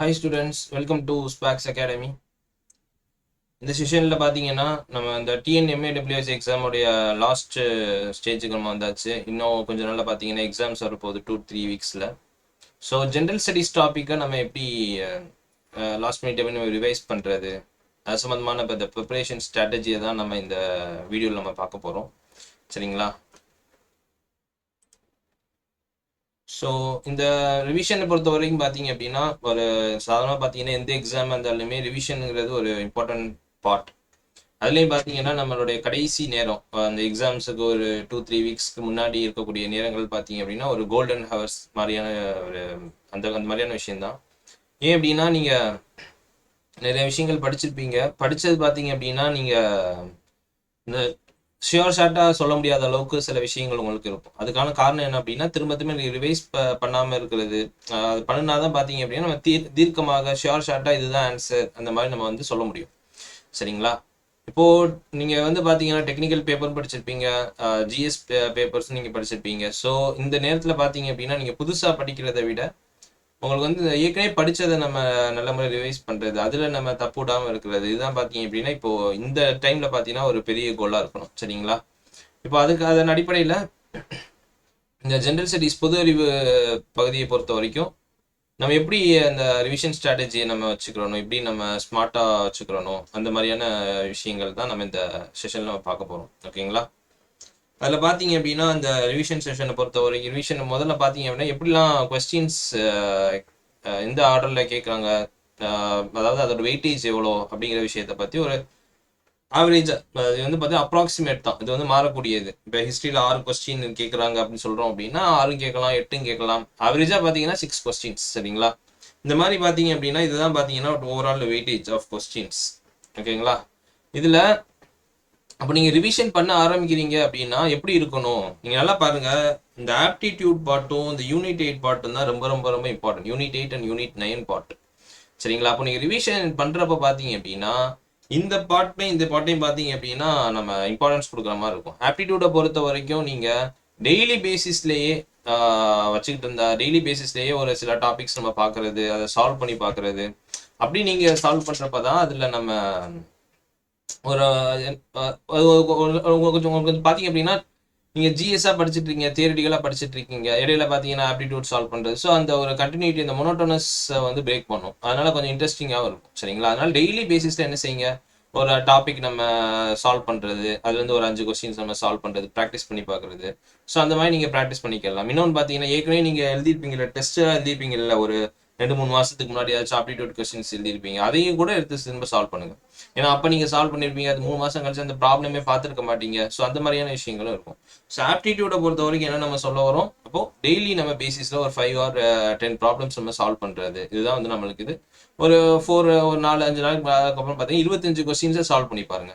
Hi students, welcome to Sparks Academy. இந்த செஷனில் பார்த்தீங்கன்னா நம்ம இந்த டிஎன்எம்ஏடபிள்யூஎஸ் எக்ஸாமுடைய லாஸ்ட் ஸ்டேஜுக்கு நம்ம வந்தாச்சு. இன்னும் கொஞ்சம் நாளில் பார்த்தீங்கன்னா எக்ஸாம்ஸ் வரப்போகுது 2-3 வீக்ஸில். ஸோ ஜென்ரல் ஸ்டடீஸ் டாப்பிக்கை நம்ம எப்படி லாஸ்ட் மினிட் எப்படி நம்ம ரிவைஸ் பண்ணுறது, அது சம்மந்தமான இப்போ இந்த ப்ரிப்பரேஷன் ஸ்ட்ராட்டஜியை தான் நம்ம இந்த வீடியோவில் நம்ம பார்க்க போகிறோம். சரிங்களா? ஸோ இந்த ரிவிஷனை பொறுத்த வரைக்கும் பார்த்தீங்க அப்படின்னா, ஒரு சாதாரணமாக பார்த்தீங்கன்னா எந்த எக்ஸாம் இருந்தாலுமே ரிவிஷனுங்கிறது ஒரு இம்பார்ட்டன்ட் பார்ட். அதுலேயும் பார்த்தீங்கன்னா நம்மளுடைய கடைசி நேரம், அந்த எக்ஸாம்ஸுக்கு ஒரு 2-3 வீக்ஸ்க்கு முன்னாடி இருக்கக்கூடிய நேரங்கள் பார்த்தீங்க அப்படின்னா ஒரு கோல்டன் ஹவர்ஸ் மாதிரியான ஒரு அந்த அந்த மாதிரியான விஷயம்தான். ஏன் அப்படின்னா நீங்கள் நிறைய விஷயங்கள் படிச்சிருப்பீங்க. படித்தது பார்த்தீங்க அப்படின்னா நீங்கள் இந்த ஷியோர் ஷார்ட்டாக சொல்ல முடியாத அளவுக்கு சில விஷயங்கள் உங்களுக்கு இருக்கும். அதுக்கான காரணம் என்ன அப்படின்னா திரும்ப திரும்ப நீங்கள் ரிவைஸ் பண்ணாமல் இருக்கிறது. அது பண்ணினா தான் பார்த்தீங்க அப்படின்னா நம்ம தீர்க்கமாக ஷியோர் ஷார்ட்டாக இதுதான் ஆன்சர் அந்த மாதிரி நம்ம வந்து சொல்ல முடியும். சரிங்களா? இப்போது நீங்கள் வந்து பார்த்தீங்கன்னா டெக்னிக்கல் பேப்பரும் படிச்சிருப்பீங்க, ஜிஎஸ் பேப்பர்ஸும் நீங்கள் படிச்சிருப்பீங்க. ஸோ இந்த நேரத்தில் பார்த்தீங்க அப்படின்னா நீங்கள் புதுசாக படிக்கிறத விட உங்களுக்கு வந்து ஏற்கனவே படித்ததை நம்ம நல்ல முறை ரிவைஸ் பண்ணுறது, அதில் நம்ம தப்பு விடாமல் இருக்கிறது, இதுதான் பார்த்தீங்க அப்படின்னா இப்போது இந்த டைமில் பார்த்தீங்கன்னா ஒரு பெரிய கோலாக இருக்கணும். சரிங்களா? இப்போ அதன் அடிப்படையில் இந்த ஜென்ரல் ஸ்டடீஸ் பொது அறிவு பகுதியை பொறுத்த வரைக்கும் நம்ம எப்படி அந்த ரிவிஷன் ஸ்ட்ராட்டஜியை நம்ம வச்சுக்கிறோம், எப்படி நம்ம ஸ்மார்ட்டாக வச்சுக்கிறோம், அந்த மாதிரியான விஷயங்கள் தான் நம்ம இந்த செஷனில் நம்ம பார்க்க போகிறோம். ஓகேங்களா? அதில் பார்த்தீங்க அப்படின்னா அந்த ரிவிஷன் செஷனை பொறுத்த வரைக்கும் ரிவிஷன் முதல்ல பார்த்தீங்க அப்படின்னா எப்படிலாம் கொஸ்டின்ஸ் எந்த ஆர்டரில் கேட்குறாங்க, அதாவது அதோட வெயிட்டேஜ் எவ்வளோ அப்படிங்கிற விஷயத்தை பற்றி ஒரு ஆவரேஜாக இது வந்து பார்த்தீங்கன்னா அப்ராக்சிமேட் தான். இது வந்து மாறக்கூடியது. இப்போ ஹிஸ்ட்ரியில் 6 கொஸ்டின் கேட்குறாங்க அப்படின்னு சொல்கிறோம் அப்படின்னா 6 கேட்கலாம், 8 கேட்கலாம். ஆவரேஜாக பார்த்தீங்கன்னா 6 கொஸ்டின்ஸ். சரிங்களா? இந்த மாதிரி பார்த்தீங்க அப்படின்னா இதுதான் பார்த்தீங்கன்னா ஓவரால் வெயிட்டேஜ் ஆஃப் கொஸ்டின்ஸ். ஓகேங்களா? இதில் அப்போ நீங்கள் ரிவிஷன் பண்ண ஆரம்பிக்கிறீங்க அப்படின்னா எப்படி இருக்கணும், நீங்கள் நல்லா பாருங்கள். இந்த ஆப்டிடியூட் பார்ட்டும் இந்த யூனிட் 8 பார்ட்டும் தான் ரொம்ப ரொம்ப ரொம்ப important. Unit 8 and unit 9 part. சரிங்களா? அப்போ நீங்கள் ரிவிஷன் பண்ணுறப்ப பார்த்தீங்க அப்படின்னா இந்த பார்ட்டையும் பார்த்தீங்க அப்படின்னா நம்ம இம்பார்ட்டன்ஸ் கொடுக்குற மாதிரி இருக்கும். ஆப்டிடியூடை பொறுத்த வரைக்கும் நீங்கள் டெய்லி பேசிஸ்லேயே வச்சுக்கிட்டு இருந்தா டெய்லி பேசிஸ்லேயே ஒரு சில டாபிக்ஸ் நம்ம பார்க்குறது, அதை சால்வ் பண்ணி பார்க்குறது, அப்படி நீங்கள் சால்வ் பண்ணுறப்ப தான் அதில் நம்ம ஒரு கொஞ்சம் உங்களுக்கு பார்த்தீங்க அப்படின்னா நீங்கள் ஜிஎஸ்ஸாக படிச்சுட்டு இருக்கீங்க, தியரிட்டிக்கலாக படிச்சுட்டு இருக்கீங்க, இடையில பார்த்தீங்கன்னா ஆப்டிடியூட் சால்வ் பண்ணுறது. ஸோ அந்த ஒரு கண்டினியூட்டி, இந்த மொனோட்டோனஸ் வந்து பிரேக் பண்ணும். அதனால கொஞ்சம் இன்ட்ரெஸ்டிங்காகவும் இருக்கும். சரிங்களா? அதனால டெய்லி பேசிஸில் என்ன செய்யுங்க, ஒரு டாபிக் நம்ம சால்வ் பண்ணுறது, அதுலேருந்து ஒரு 5 கொஸ்டின்ஸ் நம்ம சால்வ் பண்ணுறது, ப்ராக்டிஸ் பண்ணி பார்க்குறது. ஸோ அந்த மாதிரி நீங்கள் ப்ராக்டிஸ் பண்ணிக்கலாம். இன்னொன்று பார்த்தீங்கன்னா ஏற்கனவே நீங்கள் எழுதிருப்பீங்களா, டெஸ்ட்டாக எழுதிருப்பீங்கல்ல, ஒரு 2-3 மாதத்துக்கு முன்னாடி ஏதாச்சும் ஆப்டிடியூட் கொஸ்டின்ஸ் எழுதிருப்பீங்க, அதையும் கூட எடுத்து திரும்ப சால்வ் பண்ணுங்க. ஏன்னா அப்போ நீங்கள் சால்வ் பண்ணியிருப்பீங்க, அது 3 மாதம் கழிச்சு அந்த ப்ராப்ளமே பார்த்துருக்க மாட்டீங்க. ஸோ அந்த மாதிரியான விஷயங்களும் இருக்கும். ஸோ ஆப்டிடியூடை பொறுத்த வரைக்கும் என்ன நம்ம சொல்ல வரோம், அப்போ டெய்லி நம்ம பேசிஸில் ஒரு 5 or 10 ப்ராப்ளம்ஸ் நம்ம சால்வ் பண்ணுறது, இதுதான் வந்து நம்மளுக்கு இது ஒரு ஒரு 4-5 நாளுக்கு அப்புறம் பார்த்தீங்கன்னா 25 கொஸ்டின்ஸை சால்வ் பண்ணி பாருங்க.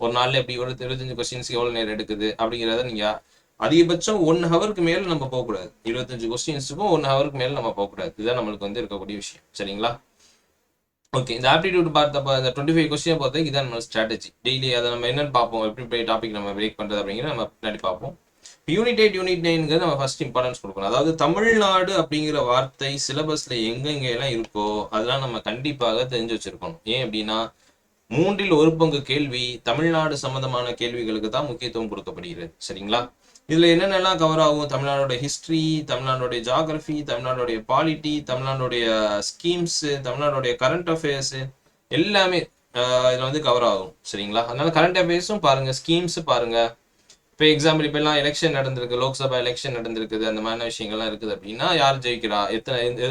ஒரு நாளில் எப்படி ஒரு 25 கொஸ்டின்ஸ்க்கு எவ்வளோ நேரம் எடுக்குது அப்படிங்கிறத நீங்கள் அதிகபட்சம் 1 ஹவருக்கு மேலே நம்ம போகக்கூடாது. 25 கொஸ்டின்ஸுக்கும் 1 ஹவருக்கு மேலே நம்ம போகக்கூடாது. இதுதான் நம்மளுக்கு வந்து இருக்கக்கூடிய விஷயம். சரிங்களா? ஓகே, இந்த ஆப்டிடியூட் பார்த்தப்போ இந்த 25 கொஸ்டினை பொறுத்தவரைக்கும் இதான் நம்ம ஸ்ட்ராட்டஜி. டெய்லி அதை நம்ம என்னன்னு பார்ப்போம், எப்படி டாபிக் நம்ம பிரேக் பண்ணுறது அப்படிங்கிற நம்ம பின்னாடி பார்ப்போம். யூனிட் 8 யூனிட் 9ங்கிறது நம்ம ஃபர்ஸ்ட் இம்பார்ட்டன்ஸ் கொடுக்கணும். அதாவது தமிழ்நாடு அப்படிங்கிற வார்த்தை சிலபஸ்ல எங்கெங்கெல்லாம் இருக்கோ அதெல்லாம் நம்ம கண்டிப்பாக தெரிஞ்சு வச்சிருக்கணும். ஏன் அப்படின்னா 3 ஒரு பங்கு கேள்வி தமிழ்நாடு சம்பந்தமான கேள்விகளுக்கு தான் முக்கியத்துவம் கொடுக்கப்படுகிறது. சரிங்களா? இதுல என்னென்னலாம் கவர் ஆகும், தமிழ்நாடுடைய ஹிஸ்டரி, தமிழ்நாடுடைய ஜியாகிரபி, தமிழ்நாடுடைய பாலிட்டி, தமிழ்நாடுடைய ஸ்கீம்ஸ், தமிழ்நாடுடைய கரண்ட் அஃபேர்ஸ் எல்லாமே இதுல வந்து கவர் ஆகும். சரிங்களா? அதனால கரண்ட் அஃபேர்ஸும் பாருங்க, ஸ்கீம்ஸ் பாருங்க. இப்போ எக்ஸாம்பிள் இப்போ எல்லாம் எலெக்ஷன் நடந்திருக்கு, லோக்சபா எலெக்ஷன் நடந்திருக்குது, அந்த மாதிரியான விஷயங்கள்லாம் இருக்குது அப்படின்னா யார் ஜெயிக்கிறா,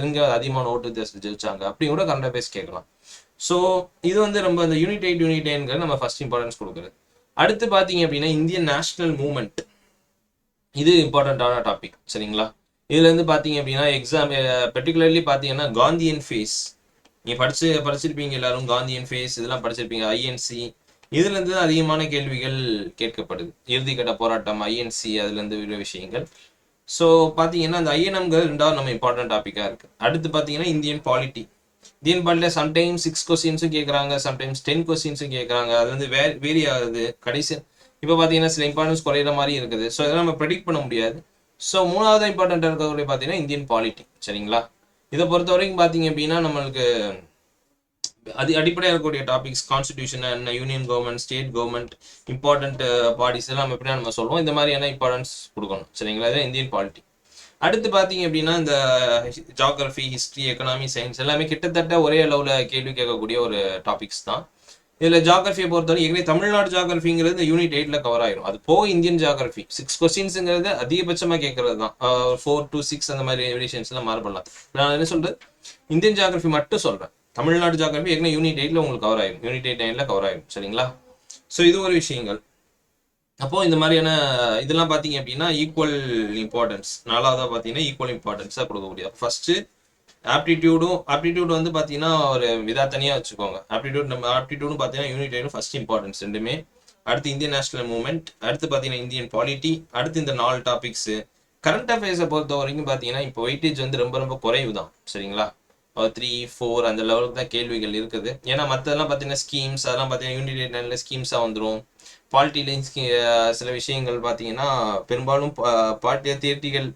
எங்க அதிகமான ஓட்டு ஜெயிச்சாங்க அப்படி கூட கரண்ட் அஃபேர்ஸ் கேட்கலாம். ஸோ இது வந்து ரொம்ப இந்த யூனிட் 8 யூனிட் 9 நம்ம ஃபர்ஸ்ட் இம்பார்ட்டன்ஸ் கொடுக்குறது. அடுத்து பார்த்தீங்க அப்படின்னா இந்தியன் நேஷனல் மூவ்மெண்ட், இது இம்பார்ட்டண்ட்டான டாபிக். சரிங்களா? இதுல இருந்து பார்த்தீங்க அப்படின்னா எக்ஸாம் பர்டிகுலர்லி பார்த்தீங்கன்னா காந்தியன் ஃபேஸ், நீங்க படிச்சிருப்பீங்க எல்லாரும். காந்தியன் ஃபேஸ் இதெல்லாம் படிச்சிருப்பீங்க. ஐஎன்சி, இதுல இருந்து அதிகமான கேள்விகள் கேட்கப்படுது. இறுதிக்கட்ட போராட்டம், ஐஎன்சி, அதுல இருந்து விட விஷயங்கள். ஸோ பார்த்தீங்கன்னா அந்த ஐஎன்எம்ங்கிறது 2வது நம்ம இம்பார்ட்டன்ட் டாப்பிக்காக இருக்கு. அடுத்து பார்த்தீங்கன்னா இந்தியன் பாலிட்டி. இந்தியன் பாலிட்டியில் சம்டைம்ஸ் 6 கொஸ்டின்ஸும் கேட்குறாங்க, சம்டைம்ஸ் 10 கொஸ்டின்ஸும் கேட்குறாங்க. அது வந்து வேரி ஆகுது. கடைசி இப்போ பார்த்தீங்கன்னா சில இம்பார்ட்டன்ஸ் குறையிற மாதிரி இருக்குது. ஸோ இதெல்லாம் நம்ம ப்ரெடிக்ட் பண்ண முடியாது. ஸோ 3வது இம்பார்ட்டன்ட் இருக்கக்கூடிய பார்த்தீங்கன்னா இந்தியன் பாலிட்டி. சரிங்களா? இதை பொறுத்த வரைக்கும் பார்த்தீங்க அப்படின்னா நம்மளுக்கு அது அடிப்படையாக இருக்கக்கூடிய டாபிக்ஸ் கான்ஸ்டிடியூஷன் என்ன, union government, state government, important bodies எல்லாம் நம்ம எப்படின்னா நம்ம சொல்லுவோம். இந்த மாதிரியான இம்பார்ட்டன்ஸ் கொடுக்கணும் சரிங்களா. இதான் இந்தியன் பாலிட்டி. அடுத்து பார்த்தீங்க அப்படின்னா இந்த ஜியாகிரபி, ஹிஸ்ட்ரி, எக்கனாமி, சயின்ஸ் எல்லாமே கிட்டத்தட்ட ஒரே அளவில் கேள்வி கேட்கக்கூடிய ஒரு டாபிக்ஸ் தான். இதில் ஜியாகிரபியை பொறுத்தவரை ஏற்கனவே தமிழ்நாடு ஜியாகிரபிங்கிறது இந்த யூனிட் 8ல் கவர் ஆயிரும். அது போக இந்தியன் ஜியாகிரபி 6 கொஸ்டின்ஸுங்கிறது அதிகபட்சமாக கேட்கறது தான். 4 to 6 அந்த மாதிரி வேரியேஷன்ஸ்லாம் மாறுபடலாம். நான் என்ன சொல்றது, இந்தியன் ஜியாகிரபி மட்டும் சொல்றேன். தமிழ்நாடு ஜியாகிரபி ஏற்கனவே யூனிட் 8ல் உங்களுக்கு கவர் ஆயிரும், யூனிட் 8 9ல் கவர் ஆயிரும் சரிங்களா. ஸோ இது ஒரு விஷயங்கள். அப்போ இந்த மாதிரியான இதெல்லாம் பார்த்தீங்க அப்படின்னா ஈக்குவல் இம்பார்ட்டன்ஸ். நாலாவதாக பார்த்தீங்கன்னா ஈக்குவல் இம்பார்ட்டன்ஸாக கொடுக்கக்கூடிய ஃபர்ஸ்ட் ஆப்டிடியூட் வந்து பார்த்தீங்கன்னா ஒரு விதா தனியாக வச்சுக்கோங்க. ஆப்டிடியூடும் பார்த்தீங்கன்னா யூனிட் 8 ஃபர்ஸ்ட் இம்பார்ட்டன்ஸ் ரெண்டுமே. அடுத்து இந்தியன் நேஷனல் மூவ்மெண்ட், அடுத்து பார்த்தீங்கன்னா இந்தியன் பாலிட்டி, அடுத்து இந்த 4 டாபிக்ஸ். கரண்ட் அஃபேர்ஸை பொறுத்த வரைக்கும் பார்த்தீங்கன்னா இப்போ வெயிட்டேஜ் வந்து ரொம்ப ரொம்ப குறைவு தான் சரிங்களா. 3, 4 அந்த லெவலுக்கு தான் கேள்விகள் இருக்குது. ஏன்னா மற்றதெல்லாம் பார்த்தீங்கன்னா ஸ்கீம்ஸ் அதெல்லாம் பார்த்தீங்கன்னா யூனிட் 9ல் ஸ்கீம்ஸாக வந்துடும். பாலிட்டிலையும் சில விஷயங்கள் பார்த்தீங்கன்னா பெரும்பாலும் தியரிட்டிக்கல்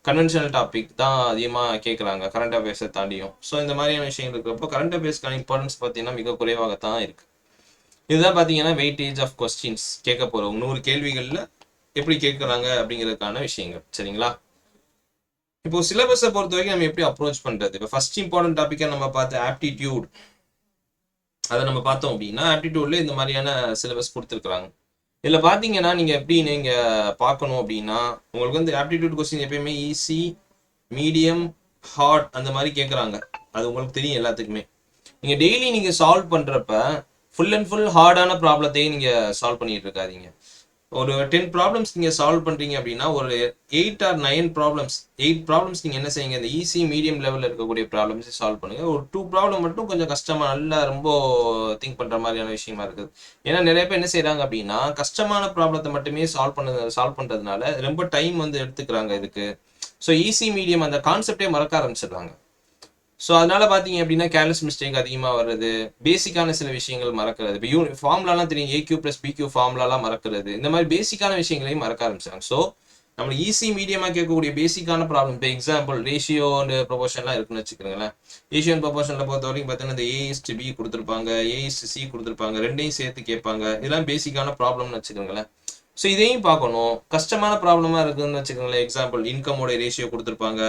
கன்வென்ஷனல் டாபிக் தான் அதிகமாக கேட்குறாங்க கரண்ட் அஃபேர்ஸை தாண்டியும். ஸோ இந்த மாதிரியான விஷயங்கள் இருக்கிறப்போ கரண்ட் அஃபேர்ஸ்க்கான இம்பார்ட்டன்ஸ் பார்த்தீங்கன்னா மிக குறைவாகத்தான் இருக்கு. இதுதான் பார்த்தீங்கன்னா வெயிட்டேஜ் ஆஃப் கொஸ்டின்ஸ் கேட்க போகிறோம் 100 கேள்விகளில் எப்படி கேட்குறாங்க அப்படிங்கிறதுக்கான விஷயங்கள் சரிங்களா. இப்போ சிலபஸை பொறுத்த வரைக்கும் நம்ம எப்படி அப்ரோச் பண்றது. இப்போ ஃபர்ஸ்ட் இம்பார்ட்டன்ட் டாபிக்கா நம்ம பார்த்த ஆப்டிடியூட், அதை நம்ம பார்த்தோம் அப்படின்னா ஆப்டிடியூட்ல இந்த மாதிரியான சிலபஸ் கொடுத்துருக்காங்க. இதில் பார்த்தீங்கன்னா நீங்கள் எப்படி நீங்கள் பார்க்கணும் அப்படின்னா உங்களுக்கு வந்து ஆப்டிடியூட் கொஸ்டின் எப்பயுமே ஈஸி, மீடியம், ஹார்ட் அந்த மாதிரி கேட்குறாங்க. அது உங்களுக்கு தெரியும் எல்லாத்துக்குமே. நீங்கள் டெய்லி நீங்கள் சால்வ் பண்ணுறப்ப ஃபுல் அண்ட் ஃபுல் ஹார்டான ப்ராப்ளத்தையும் நீங்கள் சால்வ் பண்ணிட்டு இருக்காதீங்க. ஒரு 10 ப்ராப்ளம்ஸ் நீங்கள் சால்வ் பண்ணுறீங்க அப்படின்னா ஒரு 8 or 9 ப்ராப்ளம்ஸ் 8 ப்ராப்ளம்ஸ் நீங்கள் என்ன செய்யுங்க, இந்த ஈஸி மீடியம் லெவலில் இருக்கக்கூடிய ப்ராப்ளம்ஸை சால்வ் பண்ணுங்க. ஒரு 2 ப்ராப்ளம் மட்டும் கொஞ்சம் கஷ்டமாக நல்லா ரொம்ப திங்க் பண்ணுற மாதிரியான விஷயமா இருக்குது. ஏன்னா நிறைய பேர் என்ன செய்கிறாங்க அப்படின்னா கஷ்டமான ப்ராப்ளத்தை மட்டுமே சால்வ் பண்ணுறதுனால ரொம்ப டைம் வந்து எடுத்துக்கிறாங்க இதுக்கு. ஸோ ஈஸி மீடியம் அந்த கான்செப்டே மறக்க ஆரம்பிச்சிடுறாங்க. ஸோ அதனால பார்த்தீங்க அப்படின்னா கேர்லெஸ் மிஸ்டேக் அதிகமாக வருது, பேசிக்கான சில விஷயங்கள் மறக்கிறது. இப்போ ஃபார்முலாலாம் தெரியும், AQ + BQ ஃபார்முலாலாம் மறக்கிறது. இந்த மாதிரி பேசிக்கான விஷயங்களையும் மறக்க ஆரம்பிச்சாங்க. ஸோ நம்ம ஈஸி மீடியமாக கேட்கக்கூடிய பேசிக்கான ப்ராப்ளம், இப்போ எக்ஸாம்பிள் ரேஷியோ அண்ட் ப்ரொபோர்ஷன்லாம் இருக்குன்னு வச்சுக்கோங்களேன். ரேஷியோ அண்ட் ப்ரொபோர்ஷனில் பொறுத்த வரைக்கும் பார்த்தீங்கன்னா இந்த A/B கொடுத்துருப்பாங்க, A/C கொடுத்துருப்பாங்க, ரெண்டையும் சேர்த்து கேட்பாங்க. இதெல்லாம் பேசிக்கான ப்ராப்ளம்னு வச்சுக்கோங்களேன். ஸோ இதையும் பார்க்கணும். கஷ்டமான ப்ராப்ளமாக இருக்குதுன்னு வச்சுக்கோங்களேன். எக்ஸாம்பிள் இன்கமோட ரேஷியோ கொடுத்துருப்பாங்க,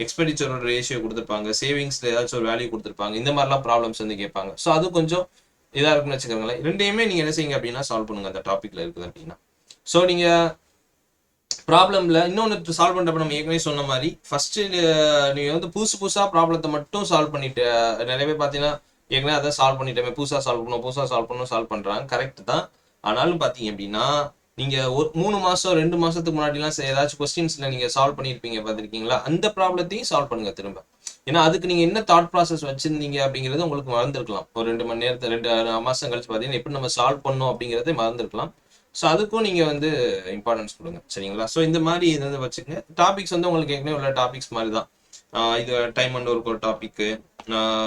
எக்ஸ்பெண்டிச்சரோட ரேஷியோ கொடுத்துருப்பாங்க, சேவிங்ஸ்ல ஏதாச்சும் ஒரு வேல்யூ கொடுத்துருப்பாங்க. இந்த மாதிரிலாம் ப்ராப்ளம்ஸ் வந்து கேட்பாங்க. ஸோ அது கொஞ்சம் இதாக இருக்குன்னு வச்சுக்கோங்களேன். ரெண்டையுமே நீங்கள் என்ன செய்யுங்க அப்படின்னா சால்வ் பண்ணுங்க அந்த டாப்பிக்ல இருக்குது அப்படின்னா. ஸோ நீங்கள் ப்ராப்ளம்ல இன்னொன்று சால்வ் பண்ணுறப்ப நம்ம ஏற்கனவே சொன்ன மாதிரி ஃபர்ஸ்ட் நீங்கள் வந்து புதுசாக ப்ராப்ளத்தை மட்டும் சால்வ் பண்ணிட்டு நிறைய பேர் பார்த்தீங்கன்னா ஏற்கனவே அதை சால்வ் பண்ணிட்டேன், புதுசாக சால்வ் பண்ணுறாங்க. கரெக்ட் தான். ஆனாலும் பார்த்தீங்க அப்படின்னா நீங்க ஒரு 3 மாசம் 2 மாசத்துக்கு முன்னாடிலாம் ஏதாச்சும் கொஸ்டின்ஸ்ல நீங்க சால்வ் பண்ணிருப்பீங்க பார்த்துருக்கீங்களா, அந்த ப்ராப்ளத்தையும் சால்வ் பண்ணுங்க திரும்ப. ஏன்னா அதுக்கு நீங்க என்ன தாட் ப்ராசஸ் வச்சிருந்தீங்க அப்படிங்கிறது உங்களுக்கு மறந்துருக்கலாம். ஒரு 2 மணி நேரத்தை 2 மாசம் கழிச்சு பார்த்தீங்கன்னா எப்படி நம்ம சால்வ் பண்ணோம் அப்படிங்கிறதே மறந்துருக்கலாம். ஸோ அதுக்கும் நீங்க வந்து இம்பார்ட்டன்ஸ் கொடுங்க சரிங்களா. ஸோ இந்த மாதிரி இதை வச்சுக்கோங்க. டாபிக்ஸ் வந்து உங்களுக்கு ஏற்கனவே உள்ள டாபிக்ஸ் மாதிரி தான். இது டைம் அண்ட் ஒர்க் ஒரு டாபிக்,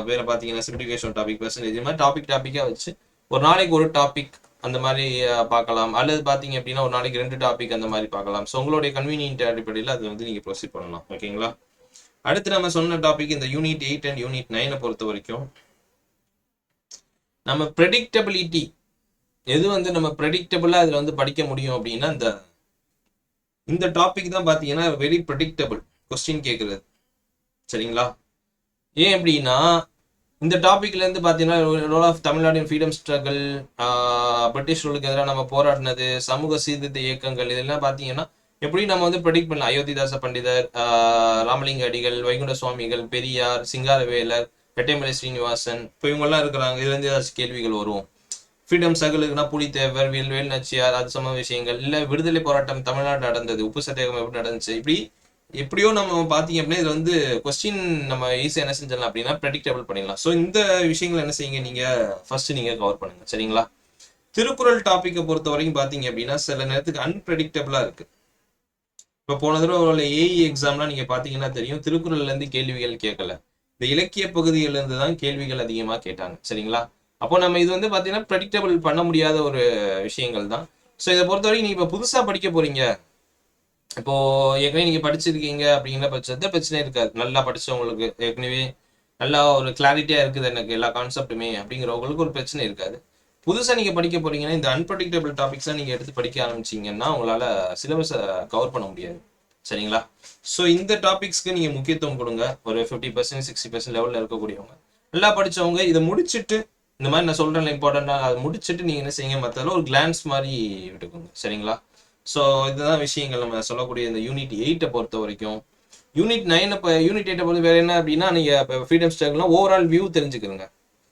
வேற பார்த்தீங்கன்னா சிம்பிளிஃபிகேஷன் டாபிக், பெர்சன்டேஜ், இது மாதிரி டாப்பிக்காக வச்சு ஒரு நாளைக்கு ஒரு டாபிக் அந்த மாதிரி பார்க்கலாம். அல்லது பார்த்தீங்க அப்படின்னா ஒரு நாளைக்கு 2 டாபிக் அந்த மாதிரி பார்க்கலாம். ஸோ உங்களுடைய கன்வீனியன்ட் அடிப்படையில் அது வந்து நீங்கள் ப்ரொசீட் பண்ணலாம். ஓகேங்களா. அடுத்து நம்ம சொன்ன டாபிக் இந்த யூனிட் 8 அண்ட் யூனிட் 9 பொறுத்த வரைக்கும் நம்ம ப்ரெடிக்டபிலிட்டி எது வந்து நம்ம ப்ரெடிக்டபிளாக அதில் வந்து படிக்க முடியும் அப்படின்னா இந்த டாபிக் தான் பார்த்தீங்கன்னா வெரி ப்ரெடிக்டபிள் கொஸ்டின் கேட்குறது சரிங்களா. ஏன் அப்படின்னா இந்த டாபிக்ல இருந்து பார்த்தீங்கன்னா role of Tamil Nadu freedom struggle, British ரூலுக்கு எதிராக நம்ம போராடினது, சமூக சீர்திருத்த இயக்கங்கள், இதெல்லாம் பார்த்தீங்கன்னா எப்படி நம்ம வந்து ப்ரெடிக்ட் பண்ணலாம். அயோத்திதாச பண்டிதர், ராமலிங்க அடிகள், வைகுண்ட சுவாமிகள், பெரியார், சிங்காரவேலர், ரெட்டைமலை ஸ்ரீனிவாசன், இப்போ இவங்கெல்லாம் இருக்கிறாங்க. இதுலேருந்து ஏதாச்சும் கேள்விகள் வரும். ஃப்ரீடம் ஸ்ட்ரகிளுக்குன்னா புலித்தேவர், வேல் நாச்சியார், அது சம விஷயங்கள், இல்லை விடுதலை போராட்டம் தமிழ்நாடு நடந்தது, உப்பு சத்தியாகிரகம் எப்படி நடந்துச்சு, இப்படி எப்படியோ நம்ம பார்த்தீங்க அப்படின்னா இது வந்து கொஸ்டின் நம்ம ஈஸியாக என்ன செஞ்சிடலாம் அப்படின்னா ப்ரெடிக்டபிள் பண்ணிடலாம். ஸோ இந்த விஷயங்கள் என்ன செய்யுங்க நீங்கள் ஃபர்ஸ்ட் நீங்கள் கவர் பண்ணுங்க சரிங்களா. திருக்குறள் டாப்பிக்கை பொறுத்த வரைக்கும் பார்த்தீங்க அப்படின்னா சில நேரத்துக்கு அன்பிரடிக்டபிளாக இருக்கு. இப்போ போன தடவை ஒரு ஏஇ எக்ஸாம்லாம் நீங்கள் பார்த்தீங்கன்னா தெரியும், திருக்குறள்லேருந்து கேள்விகள் கேட்கல, இந்த இலக்கிய பகுதியிலேருந்து தான் கேள்விகள் அதிகமாக கேட்டாங்க சரிங்களா. அப்போ நம்ம இது வந்து பார்த்தீங்கன்னா ப்ரெடிக்டபிள் பண்ண முடியாத ஒரு விஷயங்கள் தான். ஸோ இதை பொறுத்த வரைக்கும் நீங்கள் இப்போ புதுசாக படிக்க போறீங்க இப்போ ஏற்கனவே நீங்க படிச்சிருக்கீங்க அப்படிங்கிற பட்சத்துல பிரச்சனை இருக்காது. நல்லா படிச்சவங்களுக்கு ஏற்கனவே நல்லா ஒரு கிளாரிட்டியா இருக்குது எனக்கு எல்லா கான்செப்ட்டுமே அப்படிங்கிறவங்களுக்கு ஒரு பிரச்சனை இருக்காது. புதுசா நீங்க படிக்க போறீங்கன்னா இந்த அன்பிரடிக்டபிள் டாபிக்ஸா நீங்க எடுத்து படிக்க ஆரம்பிச்சீங்கன்னா உங்களால சிலபஸை கவர் பண்ண முடியாது. சரிங்களா? ஸோ இந்த டாபிக்ஸ்க்கு நீங்க முக்கியத்துவம் கொடுங்க. ஒரு 50% 60% லெவல்ல இருக்கக்கூடியவங்க நல்லா படிச்சவங்க இதை முடிச்சுட்டு இந்த மாதிரி நான் சொல்றேன் இம்பார்ட்டண்டா அதை முடிச்சுட்டு நீங்க என்ன செய்யுங்க, மற்றதெல்லாம் ஒரு கிளான்ஸ் மாதிரி விட்டுக்கோங்க. சரிங்களா? ஸோ இதுதான் விஷயங்கள் நம்ம சொல்லக்கூடிய இந்த யூனிட் 8 பொறுத்த வரைக்கும். யூனிட் 9 இப்போ யூனிட் 8 பொறுத்த வேற என்ன அப்படின்னா, நீங்க இப்போ ஃப்ரீடம் ஸ்ட்ரகிள்லாம் ஓவரால் வியூ தெரிஞ்சுக்கிறங்க.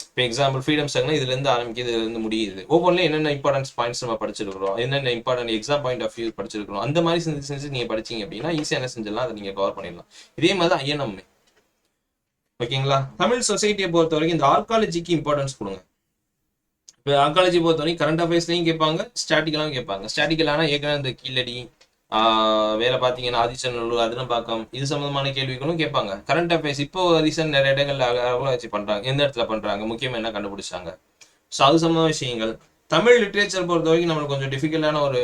இப்போ எக்ஸாம்பிள் ஃப்ரீடம் ஸ்ட்ரகிள்னா இதுல இருந்து ஆரம்பிக்குது, இதுல இருந்து முடியுது, ஒவ்வொன்றிலும் என்னென்ன இம்பார்ட்டன்ஸ் பாயிண்ட்ஸ் நம்ம படிச்சிருக்கிறோம், என்னென்ன important exam point of view படிச்சிருக்கிறோம், அந்த மாதிரி செஞ்சு செஞ்சு நீங்க படிச்சீங்க அப்படின்னா ஈஸியா என்ன செஞ்சிடலாம், அதை நீங்க கவர் பண்ணிடலாம். இதே மாதிரி தான் ஐஎன்எம். ஓகேங்களா? தமிழ் சொசைட்டியை பொறுத்த வரைக்கும் இந்த ஆர்காலஜிக்கு இம்பார்ட்டன்ஸ் கொடுங்க. இப்போ ஆர்காலஜி பொறுத்த வரைக்கும் கரண்ட் அஃபேர்ஸ்லையும் கேட்பாங்க, ஸ்டாட்டிக்கலாகவும் கேட்பாங்க. ஸ்டாட்டிக்கலானா ஏற்கனவே இந்த கீழடி வேற பார்த்தீங்கன்னா ஆதிச்சநல்லூர் அதிரம்பாக்கம் இது சம்பந்தமான கேள்விகளும் கேட்பாங்க. கரண்ட் அஃபேர்ஸ் இப்போ ரீசெண்ட் நிறைய இடங்கள்ல வச்சு பண்றாங்க, எந்த இடத்துல பண்றாங்க, முக்கியமா என்ன கண்டுபிடிச்சாங்க, ஸோ அது சம்பந்தமான விஷயங்கள். தமிழ் லிட்ரேச்சர் பொறுத்த வரைக்கும் நம்மளுக்கு கொஞ்சம் டிஃபிகல்ட்டான ஒரு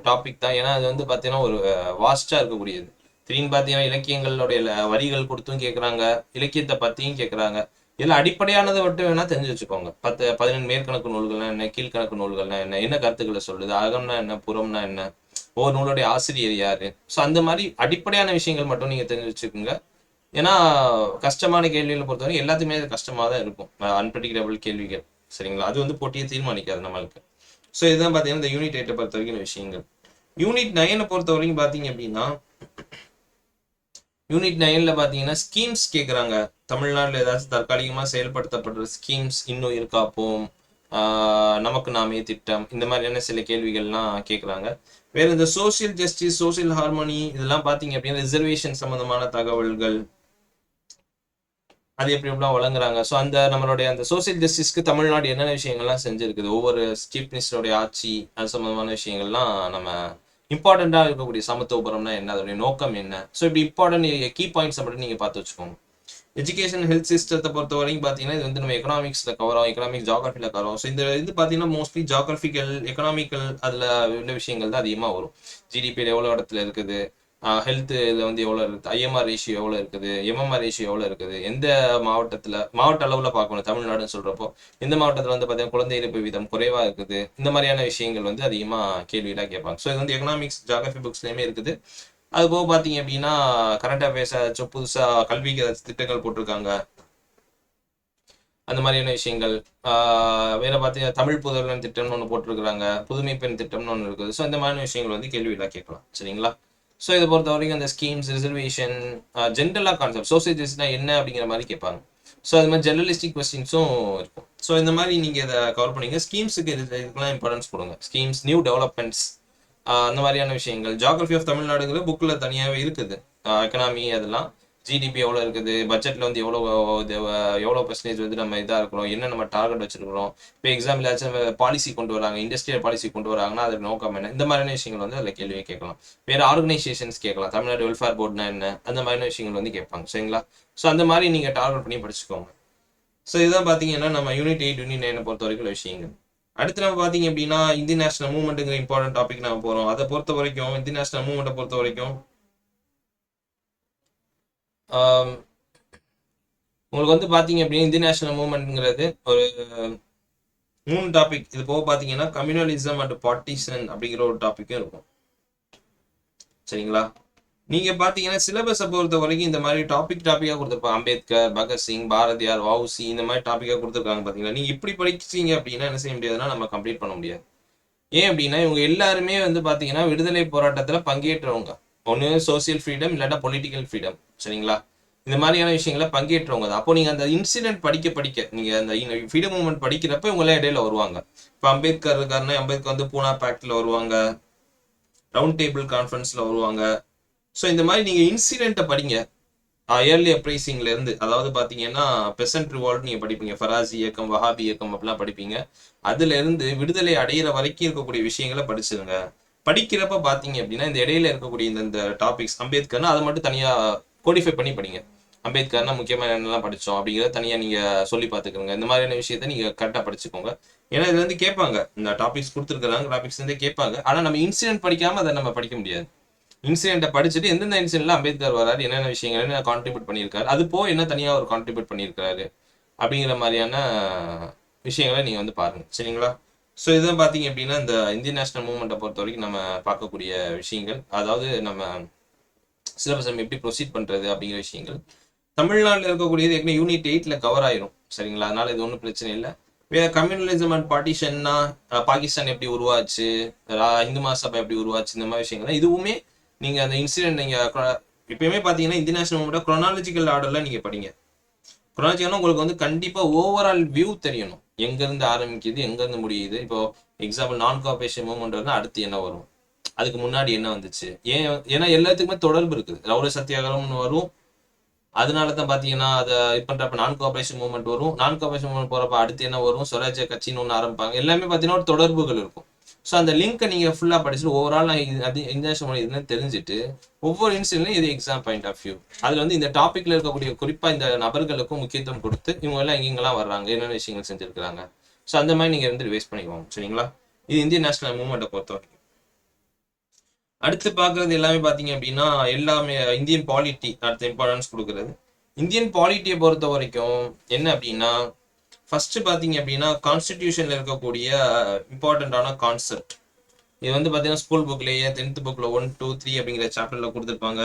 டாபிக் தான். ஏன்னா அது வந்து பார்த்தீங்கன்னா ஒரு வாஸ்டா இருக்கக்கூடியது. திடீர்னு பார்த்தீங்கன்னா இலக்கியங்களுடைய வரிகள் கொடுத்தும் கேட்குறாங்க, இலக்கியத்தை பற்றியும் கேட்குறாங்க. இதில் அடிப்படையானதை மட்டும் வேணா தெரிஞ்சு வச்சுக்கோங்க. 10 மேற்கணக்கு நூல்கள்னா என்ன, கீழ்கணக்கு நூல்கள்னா என்ன, என்ன கருத்துக்களை சொல்லுது, அகம்னா என்ன, புறம்னா என்ன, ஒவ்வொரு நூலுடைய ஆசிரியர் யாரு, ஸோ அந்த மாதிரி அடிப்படையான விஷயங்கள் மட்டும் நீங்க தெரிஞ்சு வச்சுக்கோங்க. ஏன்னா கஷ்டமான கேள்விகளை பொறுத்தவரை எல்லாத்துக்குமே அது கஷ்டமாக தான் இருக்கும், அன்பிரடிக்டபிள் கேள்விகள். சரிங்களா? அது வந்து போட்டியை தீர்மானிக்காது நம்மளுக்கு. ஸோ இதுதான் பார்த்தீங்கன்னா இந்த யூனிட் 8 பொறுத்த வரைக்கும் விஷயங்கள். யூனிட் 9 பொறுத்த வரைக்கும் பார்த்தீங்க அப்படின்னா, யூனிட் 9ல பார்த்தீங்கன்னா ஸ்கீம்ஸ் கேட்குறாங்க. தமிழ்நாட்டில் ஏதாச்சும் தற்காலிகமாக செயல்படுத்தப்படுற ஸ்கீம்ஸ் இன்னும் இருக்காப்போம், நமக்கு நாமே திட்டம், இந்த மாதிரியான சில கேள்விகள்லாம் கேட்குறாங்க. வேற இந்த சோசியல் ஜஸ்டிஸ், சோசியல் ஹார்மோனி இதெல்லாம் பார்த்தீங்க அப்படின்னா ரிசர்வேஷன் சம்பந்தமான தகவல்கள் அது எப்படி எப்படிலாம் வழங்குறாங்க. ஸோ அந்த நம்மளுடைய அந்த சோசியல் ஜஸ்டிஸ்க்கு தமிழ்நாடு என்னென்ன விஷயங்கள்லாம் செஞ்சிருக்குது, ஒவ்வொரு சீஃப் மினிஸ்டருடைய ஆட்சி அது சம்பந்தமான விஷயங்கள்லாம் நம்ம இம்பார்ட்டண்ட்டாக இருக்கக்கூடிய சமத்துவபுரம்னா என்ன, அதோடைய நோக்கம் என்ன, ஸோ இப்படி இம்பார்ட்டன்ட் கீ பாயிண்ட்ஸ் மட்டும் நீங்கள் பார்த்து வச்சுக்கோங்க. எஜுகேஷன் ஹெல்த் சிஸ்டத்தை பொறுத்த வரைக்கும் பார்த்தீங்கன்னா இது வந்து நம்ம எக்கனாமிக்ஸில் கவர் ஆகும், எக்கனாமிக்ஸ் ஜாகிரஃபியில் கவர் ஆகும். ஸோ இந்த இது பார்த்தீங்கன்னா மோஸ்ட்லி ஜாகிரபிக்கல் எக்கனாமிக்கல் அதில் உள்ள விஷயங்கள் தான் அதிகமாக வரும். ஜிடிபியில் எவ்வளோ இடத்துல இருக்குது, ஹெல்த் இதில் வந்து எவ்வளோ இருக்குது, ஐஎம்ஆர் ரேஷியோ எவ்வளோ இருக்குது, எம்எம்ஆர் ரேஷியோ எவ்வளோ இருக்குது, எந்த மாவட்டத்தில் மாவட்ட அளவில் பார்க்கணும் தமிழ்நாடுன்னு சொல்கிறப்போ எந்த மாவட்டத்தில் வந்து பார்த்தீங்கன்னா குழந்தை இறப்பு வீதம் குறைவாக இருக்குது, இந்த மாதிரியான விஷயங்கள் வந்து அதிகமாக கேள்வியெல்லாம் கேட்பாங்க. ஸோ இது வந்து எக்கனாமிக்ஸ் ஜாகிரபி புக்ஸ்லேயுமே இருக்குது. அது போக பார்த்தீங்க அப்படின்னா கரண்ட் அஃபேர்ஸ் ஏதாச்சும் புதுசாக கல்விக்கு ஏதாச்சும் திட்டங்கள் போட்டிருக்காங்க, அந்த மாதிரியான விஷயங்கள். வேற பார்த்தீங்கன்னா தமிழ் புதல்வன் திட்டம்னு ஒன்று போட்டிருக்கிறாங்க, புதுமை பெண் திட்டம்னு ஒன்று இருக்குது. ஸோ இந்த மாதிரியான விஷயங்கள் வந்து கேள்வியெல்லாம் கேட்கலாம். சரிங்களா? ஸோ இதை பொறுத்த வரைக்கும் அந்த ஸ்கீம்ஸ், ரிசர்வேஷன், ஜென்ரலாக கான்செப்ட் சோசியலிஸ்ட்னா என்ன அப்படிங்கிற மாதிரி கேட்பாங்க. ஸோ அது மாதிரி ஜெர்னலிஸ்டிக் கொஸ்டின்ஸும் இருக்கும். ஸோ இந்த மாதிரி நீங்கள் இதை கவர் பண்ணீங்க. ஸ்கீம்ஸுக்கு இதுக்கெல்லாம் இம்பார்ட்டன்ஸ் கொடுங்க. ஸ்கீம்ஸ், நியூ டெவலப்மெண்ட்ஸ், அந்த மாதிரியான விஷயங்கள். ஜாகிரபி ஆஃப் தமிழ்நாடுங்கிற புக்கில் தனியாகவே இருக்குது. எக்கனாமி அதெல்லாம், ஜிடிபி எவ்வளோ இருக்குது, பட்ஜெட்டில் வந்து எவ்வளோ பர்சன்டேஜ் வந்து நம்ம இதாக இருக்கிறோம், என்ன நம்ம டார்கெட் வச்சிருக்கிறோம், இப்போ எக்ஸாம்பிள் ஏதாச்சும் பாலிசி கொண்டு வராங்க, இண்டஸ்ட்ரியல் பாலிசி கொண்டு வராங்கன்னா அது நோக்கம் என்ன, இந்த மாதிரியான விஷயங்கள் வந்து அதில் கேள்வியை கேட்கலாம். வேறு ஆர்கனைசேஷன்ஸ் கேட்கலாம், தமிழ்நாடு வெல்ஃபேர் போர்டுனா என்ன, அந்த மாதிரியான விஷயங்கள் வந்து கேட்பாங்க. சரிங்களா? ஸோ அந்த மாதிரி நீங்கள் டார்கெட் பண்ணி படிச்சுக்கோங்க. ஸோ இதுதான் பார்த்தீங்கன்னா நம்ம யூனிட் 8 யூனிட் 9 பொறுத்த வரைக்கும் விஷயங்கள். அடுத்து நம்ம பார்த்தீங்க அப்படின்னா இந்தியன் நேஷனல் மூவ்மெண்ட்டுங்கிற இம்பார்ட்டன்ட் டாபிக் நம்ம போகிறோம். அதை பொறுத்த வரைக்கும் இந்தியன் நேஷனல் மூவ்மெண்ட்டை பொறுத்த வரைக்கும் உங்களுக்கு வந்து பார்த்தீங்க அப்படின்னா இந்தியன் நேஷனல் மூவ்மெண்ட்ங்கிறது ஒரு 3 டாபிக். இது போக பார்த்தீங்கன்னா கம்யூனலிசம் அண்ட் பார்ட்டிசன் அப்படிங்கிற ஒரு டாப்பிக்கும் இருக்கும். சரிங்களா? நீங்க பாத்தீங்கன்னா சிலபஸை பொறுத்த வரைக்கும் இந்த மாதிரி டாபிக்கா கொடுத்துருப்பாங்க. அம்பேத்கர், பகத்சிங், பாரதியார், வவுசி, இந்த மாதிரி டாபிக்கா கொடுத்துருக்காங்க. பாத்தீங்களா? நீங்க இப்படி படிச்சீங்க அப்படின்னா என்ன செய்ய முடியாதுன்னா நம்ம கம்ப்ளீட் பண்ண முடியாது. ஏன் அப்படின்னா இவங்க எல்லாருமே வந்து பாத்தீங்கன்னா விடுதலை போராட்டத்துல பங்கேற்றவங்க. ஒன்று சோசியல் ஃப்ரீடம், இல்லாட்டா பொலிட்டிக்கல் ஃப்ரீடம். சரிங்களா? இந்த மாதிரியான விஷயங்களை பங்கேற்றவங்க தான். அப்போ நீங்க அந்த இன்சிடென்ட் படிக்க நீங்க அந்த ஃப்ரீடம் மூவ்மெண்ட் படிக்கிறப்ப இவங்க இடையில வருவாங்க. இப்போ அம்பேத்கர் இருக்காருன்னா அம்பேத்கர் வந்து பூனா பேக்ட்ல வருவாங்க, ரவுண்ட் டேபிள் கான்ஃபரன்ஸ்ல வருவாங்க. ஸோ இந்த மாதிரி நீங்க இன்சிடென்ட்டை படிங்க. இயர்லி அப்ரைசிங்ல இருந்து, அதாவது பாத்தீங்கன்னா பெசன்ட் ரிவால்ட் நீங்க படிப்பீங்க, ஃபராசி இயக்கம், வஹாபி இயக்கம் அப்படிலாம் படிப்பீங்க. அதுல இருந்து விடுதலை அடையிற வரைக்கும் இருக்கக்கூடிய விஷயங்களை படிச்சிருங்க. படிக்கிறப்ப பாத்தீங்க அப்படின்னா இந்த இடையில இருக்கக்கூடிய இந்த டாபிக்ஸ் அம்பேத்கர்னா அதை மட்டும் தனியா கோடிஃபை பண்ணி படிங்க. அம்பேத்கர்னா முக்கியமா என்னெல்லாம் படிச்சோம் அப்படிங்கிறத தனியா நீங்க சொல்லி பார்த்துக்கோங்க. இந்த மாதிரியான விஷயத்த நீங்க கரெக்டா படிச்சுக்கோங்க. ஏன்னா இதுல இருந்து கேட்பாங்க, இந்த டாபிக்ஸ் கொடுத்துருக்காங்க, டாபிக்ஸ் இருந்தே கேட்பாங்க. ஆனா நம்ம இன்சிடென்ட் படிக்காம அதை நம்ம படிக்க முடியாது. இன்சிடென்ட்டை படிச்சுட்டு எந்தெந்த இன்சிடென்ட்ல அம்பேத்கர் வராரு, என்னென்ன விஷயங்கள் என்ன கான்ட்ரிபியூட் பண்ணியிருக்காரு, அது போக என்ன தனியாக ஒரு கான்ட்ரிபியூட் பண்ணியிருக்காரு அப்படிங்கிற மாதிரியான விஷயங்களை நீங்க வந்து பாருங்க. சரிங்களா? ஸோ இதுதான் பார்த்தீங்க அப்படின்னா இந்த இந்தியன் நேஷனல் மூவ்மெண்ட்டை பொறுத்த வரைக்கும் நம்ம பார்க்கக்கூடிய விஷயங்கள். அதாவது நம்ம சிலபஸ் நம்ம எப்படி ப்ரொசீட் பண்றது அப்படிங்கிற விஷயங்கள். தமிழ்நாட்டில் இருக்கக்கூடியது ஏற்கனவே யூனிட் 8ல கவர் ஆயிரும். சரிங்களா? அதனால இது ஒன்றும் பிரச்சனை இல்லை. வேற கம்யூனலிசம் அண்ட் பார்ட்டிஷன்னா பாகிஸ்தான் எப்படி உருவாச்சு, இந்து மகாசபை எப்படி உருவாச்சு, இந்த மாதிரி விஷயங்கள் இதுவுமே நீங்க அந்த இன்சிடென்ட் நீங்க எப்பயுமே பாத்தீங்கன்னா இந்தியன் நேஷனல் மூவ்மெண்ட் குரோனாலஜிக்கல் ஆர்டர்ல நீங்க படிங்க. குரோனாலஜிக்கல்னா உங்களுக்கு வந்து கண்டிப்பா ஓவரால் வியூ தெரியணும், எங்க இருந்து ஆரம்பிக்குது எங்க இருந்து முடியுது. இப்போ எக்ஸாம்பிள் நான் கோஆபரேஷன் மூவ்மெண்ட் வந்து அடுத்து என்ன வரும், அதுக்கு முன்னாடி என்ன வந்துச்சு, ஏன்னா எல்லாத்துக்குமே தொடர்பு இருக்குது. ரவுல சத்தியாகிரகம்னு வரும், அதனால தான் பார்த்தீங்கன்னா அதை இது பண்ணுறப்ப நான் கோஆபரேஷன் மூவ்மெண்ட் வரும். நான் கோஆபரேஷன் மூவ்மெண்ட் போகிறப்ப அடுத்து என்ன வரும், ஸ்வராஜ்ய கட்சின்னு ஒன்று ஆரம்பிப்பாங்க. எல்லாமே பார்த்தீங்கன்னா ஒரு தொடர்புகள் இருக்கும். ஸோ அந்த லிங்க்கை நீங்கள் ஃபுல்லாக படிச்சுட்டு ஓவரால் அது இன்டர்நேஷனல் இதுன்னு தெரிஞ்சுட்டு ஒவ்வொரு இன்சிடென்ட்லையும் இது எக்ஸாம் பாயிண்ட் ஆஃப் வியூ. அதில் வந்து இந்த டாப்பிக்கில் இருக்கக்கூடிய குறிப்பாக இந்த நபர்களுக்கும் முக்கியத்துவம் கொடுத்து இவங்க எல்லாம் எங்கெங்கெல்லாம் வர்றாங்க, என்னென்ன விஷயங்கள் செஞ்சுருக்கிறாங்க, ஸோ அந்த மாதிரி நீங்கள் வந்து ரிவைஸ் பண்ணிக்குவோம். சரிங்களா? இது இந்தியன் நேஷனல் மூவ்மெண்ட்டை பொறுத்த வரைக்கும். அடுத்து பார்க்கறது எல்லாமே பார்த்தீங்க அப்படின்னா எல்லாமே இந்தியன் பாலிட்டி அடுத்த இம்பார்ட்டன்ஸ் கொடுக்குறது. இந்தியன் பாலிட்டியை பொறுத்த வரைக்கும் என்ன அப்படின்னா ஃபர்ஸ்ட் பார்த்தீங்க அப்படின்னா கான்ஸ்டிடியூஷன்ல இருக்கக்கூடிய இம்பார்ட்டண்டான கான்செப்ட். இது வந்து பார்த்தீங்கன்னா ஸ்கூல் புக்லேயே 10th புக்ல 1, 2, 3 அப்படிங்கிற சாப்டர்ல கொடுத்துருப்பாங்க.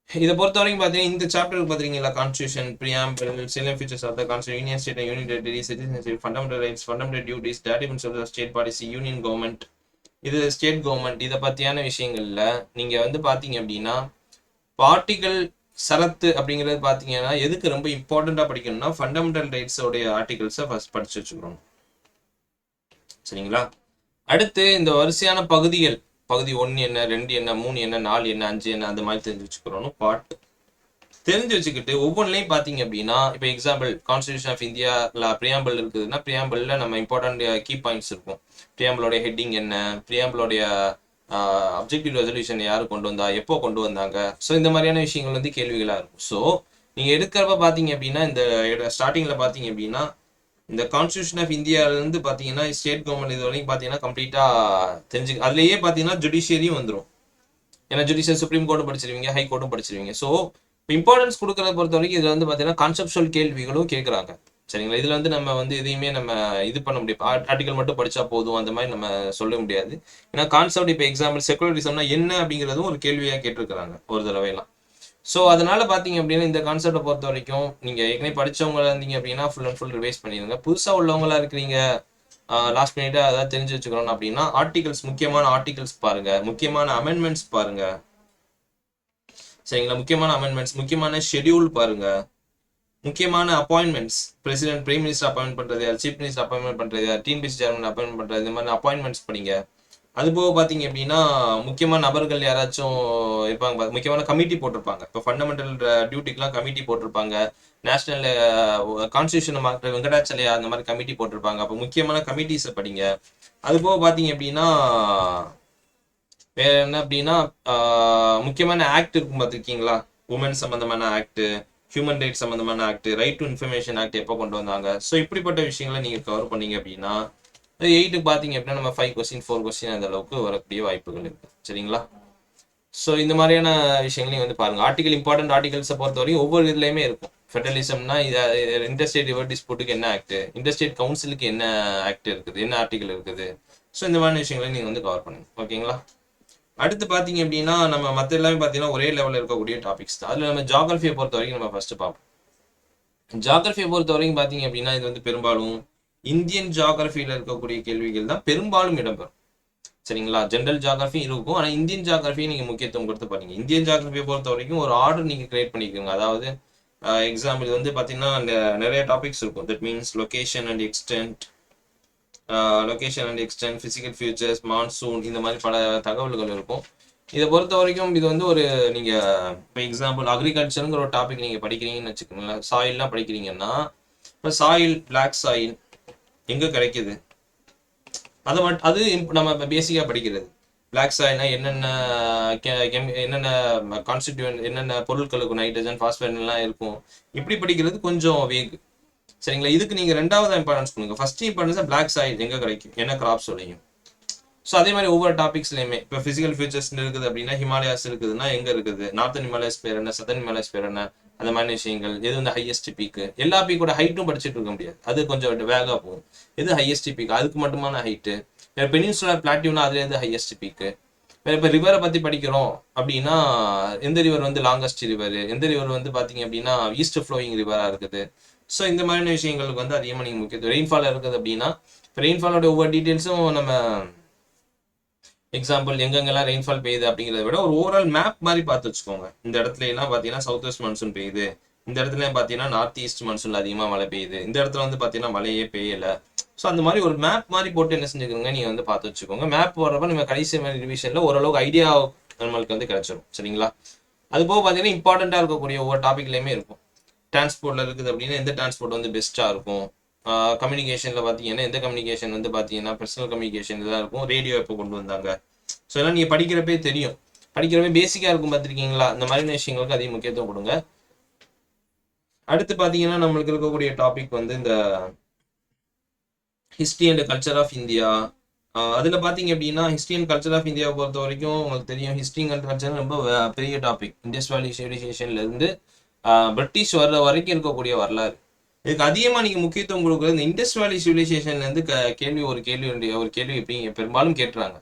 இதை பொறுத்த வரைக்கும் பார்த்தீங்கன்னா இந்த சாப்டருக்கு பார்த்தீங்களா constitution, preamble, salient features of the constitution, union state, union territory, citizenship, fundamental rights, fundamental duties, டேட்டிவ்ஸ் of the state policy, union government, இது ஸ்டேட் கவர்மெண்ட், இதை பற்றியான விஷயங்கள்ல நீங்கள் வந்து பார்த்தீங்க அப்படின்னா பார்ட்டிகல் சரத்து அப்படிங்கிறது பார்த்தீங்கன்னா எதுக்கு ரொம்ப இம்பார்ட்டண்ட்டாக படிக்கணும்னா ஃபண்டமெண்டல் ரைட்ஸோடைய ஆர்டிகல்ஸை ஃபர்ஸ்ட் படிச்சு வச்சுக்கிறோம். சரிங்களா? அடுத்து இந்த வரிசையான பகுதிகள், பகுதி 1 என்ன, 2 என்ன, 3 என்ன, 4 என்ன, 5 என்ன, அந்த மாதிரி தெரிஞ்சு வச்சுக்கிறோம். பார்ட் தெரிஞ்சு வச்சுக்கிட்டு ஒவ்வொன்றிலையும் பார்த்தீங்க அப்படின்னா இப்போ example constitution of India preamble இருக்குதுன்னா பிரியாம்பிளில் நம்ம இம்பார்ட்டன்ட் கீ பாயிண்ட்ஸ் இருக்கும். பிரியாம்பிளோடைய ஹெட்டிங் என்ன, பிரியாம்பிளோடைய அப்ஜெக்டிவ் ரெசல்யூஷன் யார் கொண்டு வந்தா, எப்போ கொண்டு வந்தாங்க, ஸோ இந்த மாதிரியான விஷயங்கள் வந்து கேள்விகளாக இருக்கும். ஸோ நீங்கள் எடுக்கிறப்ப பார்த்தீங்க அப்படின்னா இந்த ஸ்டார்டிங்கில் பார்த்தீங்க அப்படின்னா இந்த கான்ஸ்டியூஷன் ஆஃப் இந்தியாவிலேருந்து பார்த்தீங்கன்னா ஸ்டேட் கவர்மெண்ட் இது வரைக்கும் பார்த்தீங்கன்னா கம்ப்ளீட்டாக தெரிஞ்சு அதுலேயே பார்த்தீங்கன்னா ஜுடிஷியரியும் வந்துடும். ஏன்னா ஜுடிஷியல் சுப்ரீம் கோர்ட்டும் படிச்சிருவீங்க, ஹை கோர்ட்டும் படிச்சிருவீங்க. ஸோ இப்போ இம்பார்ட்டன்ஸ் கொடுக்கறத பொறுத்த வரைக்கும் இதில் வந்து பார்த்தீங்கன்னா கான்செப்சுவல் கேள்விகளும் கேட்குறாங்க. சரிங்களா? இதில் வந்து நம்ம வந்து எதையுமே நம்ம இது பண்ண முடியாது, ஆர்டிகல் மட்டும் படித்தா போதும் அந்த மாதிரி நம்ம சொல்ல முடியாது. ஏன்னா கான்செப்ட் இப்போ எக்ஸாம்பிள் செகுலரிசம்னா என்ன அப்படிங்கிறதும் ஒரு கேள்வியாக கேட்டிருக்கிறாங்க ஒரு தடவைலாம். ஸோ அதனால பார்த்தீங்க அப்படின்னா இந்த கான்செப்டை பொறுத்த வரைக்கும் நீங்கள் ஏற்கனவே படித்தவங்களா இருந்தீங்க அப்படின்னா ஃபுல் அண்ட் ஃபுல் ரிவைஸ் பண்ணிடுங்க. புதுசாக உள்ளவங்களா இருக்கிறீங்க, லாஸ்ட் மினிட்டா அதாவது தெரிஞ்சு வச்சுக்கணும் அப்படின்னா ஆர்டிகல்ஸ், முக்கியமான ஆர்டிகல்ஸ் பாருங்க, முக்கியமான அமெண்ட்மெண்ட்ஸ் பாருங்க. சரிங்களா? முக்கியமான அமெண்ட்மெண்ட்ஸ், முக்கியமான ஷெடியூல் பாருங்க, முக்கியமான appointments, president, prime minister appoint பண்றது யார், சீஃப் மினிஸ்டர் அப்பாயின்மெண்ட் பண்றது யார், டிஎன்பிஎஸ்சி சேர்மன் அப்பாயின்ட் பண்றது, இந்த மாதிரி அப்பாயின்மெண்ட்ஸ் படிங்க. அது போக பார்த்தீங்க அப்படின்னா முக்கியமான நபர்கள் யாராச்சும் இருப்பாங்க, முக்கியமான கமிட்டி போட்டிருப்பாங்க. இப்போ ஃபண்டமெண்டல் டியூட்டிக்கெலாம் கமிட்டி போட்டிருப்பாங்க, நேஷனல் கான்ஸ்டியூஷன் மார்க் வெங்கடாச்சலையா அந்த மாதிரி கமிட்டி போட்டிருப்பாங்க. அப்போ முக்கியமான கமிட்டிஸை படிங்க. அது போக பார்த்தீங்க அப்படின்னா வேற என்ன அப்படின்னா முக்கியமான ஆக்ட் இருக்கும் பார்த்துருக்கீங்களா, உமன் சம்பந்தமான ஆக்ட், ஹியூமன் ரைட்ஸ் சம்பந்தமான act, right to information act எப்போ கொண்டு வந்தாங்க. ஸோ இப்படிப்பட்ட விஷயங்களை நீங்கள் கவர் பண்ணீங்க அப்படின்னா 8க்கு பார்த்தீங்க அப்படின்னா நம்ம 5 கொஸ்டின் 4 கொஸ்டின் அந்த அளவுக்கு வரக்கூடிய வாய்ப்புகள் இருக்கு. சரிங்களா? ஸோ இந்த மாதிரியான விஷயங்களையும் வந்து பாருங்க. ஆர்டிகல் இம்பார்ட்டன்ட் ஆர்டிகல்ஸை பொறுத்த வரைக்கும் ஒவ்வொரு இதுலையுமே இருக்கும். ஃபெடரலிசம்னா இன்டர்ஸ்டேட் ரிவர் டிஸ்பியூட்டுக்கு என்ன ஆக்ட், இன்டர்ஸ்டேட் கவுன்சிலுக்கு என்ன ஆக்ட் இருக்குது, என்ன ஆர்டிகல் இருக்குது. ஸோ இந்த மாதிரி விஷயங்களையும் நீங்கள் வந்து கவர் பண்ணுங்க. ஓகேங்களா? அடுத்து பார்த்தீங்க அப்படின்னா நம்ம மற்ற எல்லாமே பார்த்தீங்கன்னா ஒரே லெவலில் இருக்கக்கூடிய டாபிக்ஸ் தான். அதில் நம்ம ஜியாகிரபியை பொறுத்த வரைக்கும் நம்ம ஃபர்ஸ்ட் பார்ப்போம். ஜியாகிரபியை பொறுத்த வரைக்கும் பார்த்தீங்க அப்படின்னா இது வந்து பெரும்பாலும் இந்தியன் ஜியாகிரபியில் இருக்கக்கூடிய கேள்விகள் தான் பெரும்பாலும் இடம்பெறும். சரிங்களா? ஜென்ரல் ஜியாகிரபி இருக்கும், ஆனால் இந்தியன் ஜியாகிரபியை நீங்கள் முக்கியத்துவம் கொடுத்து பாருங்க. இந்தியன் ஜியாகிரபியை பொறுத்த வரைக்கும் ஒரு ஆர்டர் நீங்கள் கிரியேட் பண்ணிக்கோங்க. அதாவது எக்ஸாம்பிள் இது வந்து பார்த்தீங்கன்னா நிறைய டாபிக்ஸ் இருக்கும். That means location and extent, physical features, monsoon, இந்த மாதிரி பல தகவல்கள் இருக்கும். இதை பொறுத்த வரைக்கும் இது வந்து ஒரு நீங்கள் இப்போ எக்ஸாம்பிள் அக்ரிகல்ச்சருங்கிற ஒரு டாபிக் நீங்கள் படிக்கிறீங்கன்னு வச்சுக்கோங்களேன். சாயில்லாம் படிக்கிறீங்கன்னா இப்போ சாயில், பிளாக் சாயில் எங்கே கிடைக்குது, அது நம்ம பேசிக்காக படிக்கிறது. பிளாக் சாயில்னா என்னென்ன கான்ஸ்டிடியூவன்ட், என்னென்ன பொருட்களுக்கும் நைட்ரஜன், பாஸ்பேட் எல்லாம் இருக்கும். இப்படி படிக்கிறது கொஞ்சம் வேக். சரிங்களா? இதுக்கு நீங்க 2வது இம்பார்ட்டன்ஸ் கொடுங்க. ஃபர்ஸ்ட் இம்பார்ட்டன்ஸ் பிளாக் சாயில் எங்க கிடைக்கும், என்ன கிராப்ஸ் உடையும். ஸோ அதே மாதிரி ஒவ்வொரு டாபிக்ஸ்லையுமே இப்போ ஃபிசிக்கல் ஃபியூச்சர்ஸ் இருக்குது அப்படின்னா ஹிமாலயாஸ் இருக்குதுன்னா எங்க இருக்குது, நார்த்தன் ஹிமாலயாஸ் பேர் என்ன, சதன் ஹிமாலயாஸ் பேர் என்ன, அந்த மாதிரி விஷயங்கள். எது வந்து ஹையஸ்ட் பீக்கு, எல்லா பீக்கோட ஹைட்டும் படிச்சுட்டு இருக்க முடியாது, அது கொஞ்சம் வேகா போகும். எது ஹையஸ்ட் பீக், அதுக்கு மட்டுமான ஹைட்டு. பெனின்சுலர் பிளாட்டியூனா அதுல எது ஹையஸ்ட் பீக்கு. இப்போ ரிவரை பத்தி படிக்கிறோம் அப்படின்னா எந்த ரிவர் வந்து லாங்கஸ்ட் ரிவர், எந்த ரிவர் வந்து பாத்தீங்க அப்படின்னா ஈஸ்ட் ஃப்ளோயிங் ரிவரா இருக்குது. ஸோ இந்த மாதிரியான விஷயங்களுக்கு வந்து அதிகமாக நீங்கள் முக்கியத்துவம். ரெயின்ஃபால் இருக்குது அப்படின்னா இப்போ ரெயின்ஃபாலோட ஒவ்வொரு டீட்டெயில்ஸும் நம்ம எக்ஸாம்பிள் எங்கெங்கெல்லாம் ரெயின்ஃபால் பெய்யுது அப்படிங்கிறத விட ஒரு ஓவரால் மேப் மாதிரி பார்த்து வச்சுக்கோங்க. இந்த இடத்துல எல்லாம் பார்த்தீங்கன்னா சவுத் வெஸ்ட் மான்சூன் பெய்யுது, இந்த இடத்துல பார்த்தீங்கன்னா நார்த் ஈஸ்ட் மான்சூன்ல அதிகமாக மழை பெய்யுது, இந்த இடத்துல வந்து பார்த்தீங்கன்னா மழையே பெய்யல. ஸோ அந்த மாதிரி ஒரு மேப் மாதிரி போட்டு என்ன செஞ்சுக்கோங்க, நீங்கள் வந்து பார்த்து வச்சுக்கோங்க. மேப் போடுறப்ப நம்ம கடைசி மாதிரி ரிவிஷனில் ஓரளவுக்கு ஐடியா நம்மளுக்கு வந்து கிடைச்சிடும். சரிங்களா? அது போக பார்த்தீங்கன்னா இம்பார்ட்டண்ட்டாக இருக்கக்கூடிய ஒவ்வொரு டாபிக்லையுமே இருக்கும். டிரான்ஸ்போர்ட்ல இருக்குது அப்படின்னா எந்த டிரான்ஸ்போர்ட் வந்து பெஸ்ட்டாக இருக்கும், கம்யூனிகேஷனில் பார்த்தீங்கன்னா எந்த கம்யூனிகேஷன் வந்து பார்த்தீங்கன்னா பர்சனல் கம்யூனிகேஷன் இதெல்லாம் இருக்கும், ரேடியோ எப்போ கொண்டு வந்தாங்க. ஸோ எல்லாம் நீங்கள் படிக்கிறப்பே தெரியும், படிக்கிறப்பே பேசிக்காக இருக்கும். பார்த்துருக்கீங்களா? இந்த மாதிரி விஷயங்களுக்கு அதிக முக்கியத்துவம் கொடுங்க. அடுத்து பார்த்தீங்கன்னா நம்மளுக்கு இருக்கக்கூடிய டாபிக் வந்து இந்த history and culture of India. அதில் பார்த்தீங்க அப்படின்னா ஹிஸ்ட்ரி அண்ட் கல்ச்சர் ஆஃப் இந்தியாவை பொறுத்த வரைக்கும் உங்களுக்கு தெரியும், ஹிஸ்ட்ரி அண்ட் கல்ச்சர் ரொம்ப பெரிய டாபிக். இண்டஸ் வேலி சிவிலைசேஷன்லேருந்து பிரிட்டிஷ் வர்ற வரைக்கும் இருக்கக்கூடிய வரலாறு. இதுக்கு அதிகமாக நீங்கள் முக்கியத்துவம் கொடுக்குறது இந்த இண்டஸ் வேலி சிவிலைசேஷன்லேருந்து ஒரு கேள்வி எப்படி பெரும்பாலும் கேட்டுறாங்க.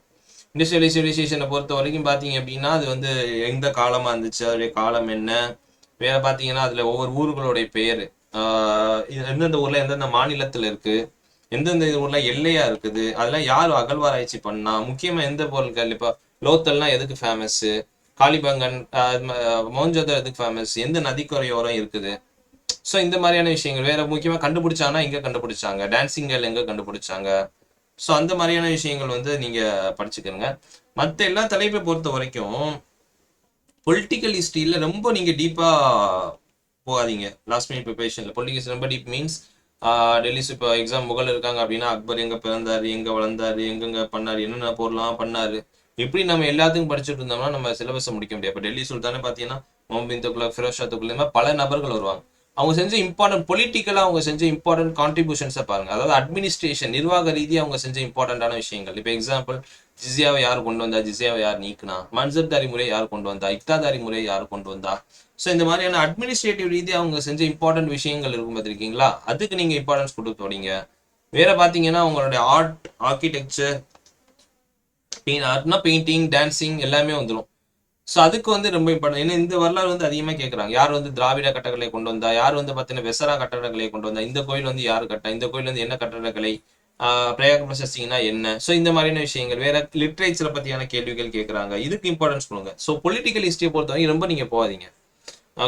இண்டஸ் வேலி சிவிலைசேஷனை பொறுத்த வரைக்கும் பார்த்தீங்க அப்படின்னா அது வந்து எந்த காலமாக இருந்துச்சு, அதோடைய காலம் என்ன, வேற பார்த்தீங்கன்னா அதில் ஒவ்வொரு ஊர்களுடைய பெயர், எந்தெந்த ஊரில் எந்தெந்த மாநிலத்தில் இருக்குது, எந்தெந்த ஊர்ல எல்லையா இருக்குது, அதெல்லாம் யார் அகழ்வாராய்ச்சி பண்ணா, முக்கியமா எந்த பொருட்கள், இப்போ லோத்தல்லாம் எதுக்கு ஃபேமஸ், காளிபங்கன் மோஞ்சதோ எதுக்கு ஃபேமஸ், எந்த நதிக்கரையோரம் இருக்குது. ஸோ இந்த மாதிரியான விஷயங்கள். வேற முக்கியமா கண்டுபிடிச்சாங்கன்னா எங்க கண்டுபிடிச்சாங்க, டான்சிங் கேர்ள் எங்க கண்டுபிடிச்சாங்க. ஸோ அந்த மாதிரியான விஷயங்கள் வந்து நீங்க படிச்சுக்கோங்க. மற்ற எல்லா தலைப்பை பொறுத்த வரைக்கும் பொலிட்டிக்கல் ஹிஸ்ட்ரியில ரொம்ப நீங்க டீப்பா போகாதீங்க. லாஸ்ட் மினிட் ப்ரிப்பரேஷன்ல பொலிட்டிக்கல் ரொம்ப டீப் மீன்ஸ் டெல்லி இப்போ எக்ஸாம் முகல் இருக்காங்க அப்படின்னா அக்பர் எங்க பிறந்தாரு, எங்க வளர்ந்தாரு, எங்கெங்க பண்ணாரு, என்னென்ன பொருளாம் பண்ணாரு, இப்படி நம்ம எல்லாத்துக்கும் படிச்சுட்டு இருந்தோம்னா நம்ம சிலபஸை முடிக்க முடியாது. இப்போ டெல்லி சுல்தானே பார்த்தீங்கன்னா மொஹின் துக்ளக், ஃபிரோஸ் ஷா துக்ளக், இந்த மாதிரி பல நபர்கள் வருவாங்க. அவங்க செஞ்ச இம்பார்ட்டன்ட் பொலிட்டிக்கலா அவங்க செஞ்ச இம்பார்ட்டன்ட் கான்ட்ரிபியூஷன்ஸை பாருங்க. அதாவது அட்மினிஸ்ட்ரேஷன் நிர்வாக ரீதியாக அவங்க செஞ்ச இம்பார்ட்டன்டான விஷயங்கள். இப்போ எக்ஸாம்பிள் ஜிஸியாவை யார் கொண்டு வந்தா, ஜிஸியாவை யார் நீக்கினா, மன்சப்தாரி முறை யார் கொண்டு வந்தா, இக்தாதாரி முறை யார் கொண்டு வந்தா. ஸோ இந்த மாதிரியான அட்மினிஸ்ட்ரேட்டிவ் ரீதியாக அவங்க செஞ்ச இம்பார்ட்டன்ட் விஷயங்கள் இருக்கும் பார்த்துருக்கீங்களா, அதுக்கு நீங்க இம்பார்ட்டன்ஸ் கொடுத்து தொடங்க. வேற பார்த்தீங்கன்னா உங்களுடைய ஆர்ட், ஆர்கிடெக்சர், ஆர்ட்னா பெயிண்டிங், டான்சிங் எல்லாமே வந்துடும். ஸோ அதுக்கு வந்து ரொம்ப இம்பார்ட்டன். ஏன்னா இந்த வரலாறு வந்து அதிகமாக கேட்குறாங்க. யார் வந்து திராவிட கட்டடக்கலை கொண்டு வந்தா, யார் வந்து பார்த்தீங்கன்னா வெசரா கட்டடக்கலை கொண்டு வந்தா, இந்த கோயில் வந்து யார் கட்டா, இந்த கோயில் வந்து என்ன கட்டடக்கலை, பிரயாக ப்ரொசஸிங்னா என்ன. ஸோ இந்த மாதிரியான விஷயங்கள். வேற லிட்ரேச்சரை பற்றியான கேள்விகள் கேட்குறாங்க, இதுக்கு இம்பார்ட்டன்ஸ் கொடுங்க. ஸோ பொலிட்டிக்கல் ஹிஸ்ட்ரியை பொறுத்தவரைக்கும் ரொம்ப நீங்கள் போகாதீங்க.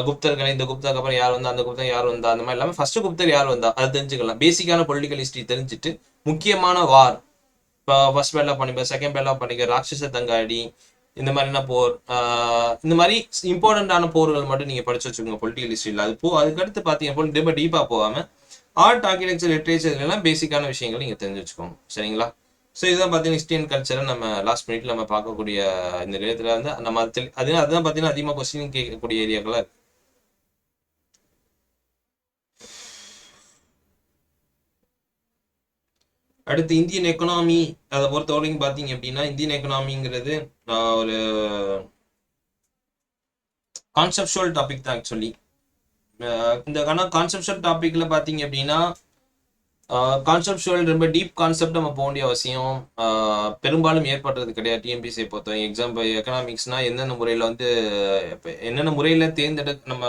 குப்தர்களை, இந்த குப்தருக்கு அப்புறம் யார் வந்தா, அந்த குப்தர் யார் வந்தா, அந்த மாதிரி இல்லாமல் ஃபர்ஸ்ட் குப்தர் யார் வந்தா அது தெரிஞ்சுக்கலாம். பேசிக்கான பொலிட்டிக்கல் ஹிஸ்ட்ரி தெரிஞ்சுட்டு முக்கியமான வார், இப்போ ஃபர்ஸ்ட் பேட்ல பண்ணிப்ப, செகண்ட் பேட்ல பண்ணிக்க, ராட்சச தங்காடி, இந்த மாதிரினா போர், இந்த மாதிரி இம்பார்ட்டன்டான போர்கள் மட்டும் நீங்க படிச்சு வச்சுக்கோங்க பொலிட்டிக்கல் ஹிஸ்ட்ரியில். அதுக்கடுத்து பார்த்தீங்கன்னா ரொம்ப டீப்பாக போகாம ஆர்ட், ஆர்கிடெக்சர், லிட்ரேச்சர் எல்லாம் பேசிக்கான விஷயங்கள் நீங்க தெரிஞ்சு வச்சுக்கோங்க. சரிங்களா? ஸோ இதுதான் பார்த்தீங்கன்னா ஹிஸ்ட்ரி அண்ட் கல்ச்சரை நம்ம லாஸ்ட் மினிட்ல நம்ம பார்க்கக்கூடிய இந்த நேரத்தில் வந்து நம்ம அதுதான் பார்த்தீங்கன்னா அதிகமாக கொஸ்டின் கேட்கக்கூடிய ஏரியாக்களாக இருக்கு. அடுத்து இந்தியன் எக்கனாமி. அதை பொறுத்த வரைக்கும் பார்த்தீங்க அப்படின்னா இந்தியன் எக்கனாமிங்கிறது ஒரு கான்செப்சுவல் டாபிக் தான் ஆக்சுவலி. இந்த கான்செப்சுவல் டாபிக்ல பார்த்தீங்க அப்படின்னா கான்செப்சுவல் ரொம்ப டீப் கான்செப்ட் நம்ம போக வேண்டிய அவசியம் பெரும்பாலும் ஏற்படுறது கிடையாது டிஎம்பிசியை பொறுத்தவரை. எக்ஸாம்பிள் எக்கனாமிக்ஸ்னா எந்தெந்த முறையில் வந்து என்னென்ன முறையில் நம்ம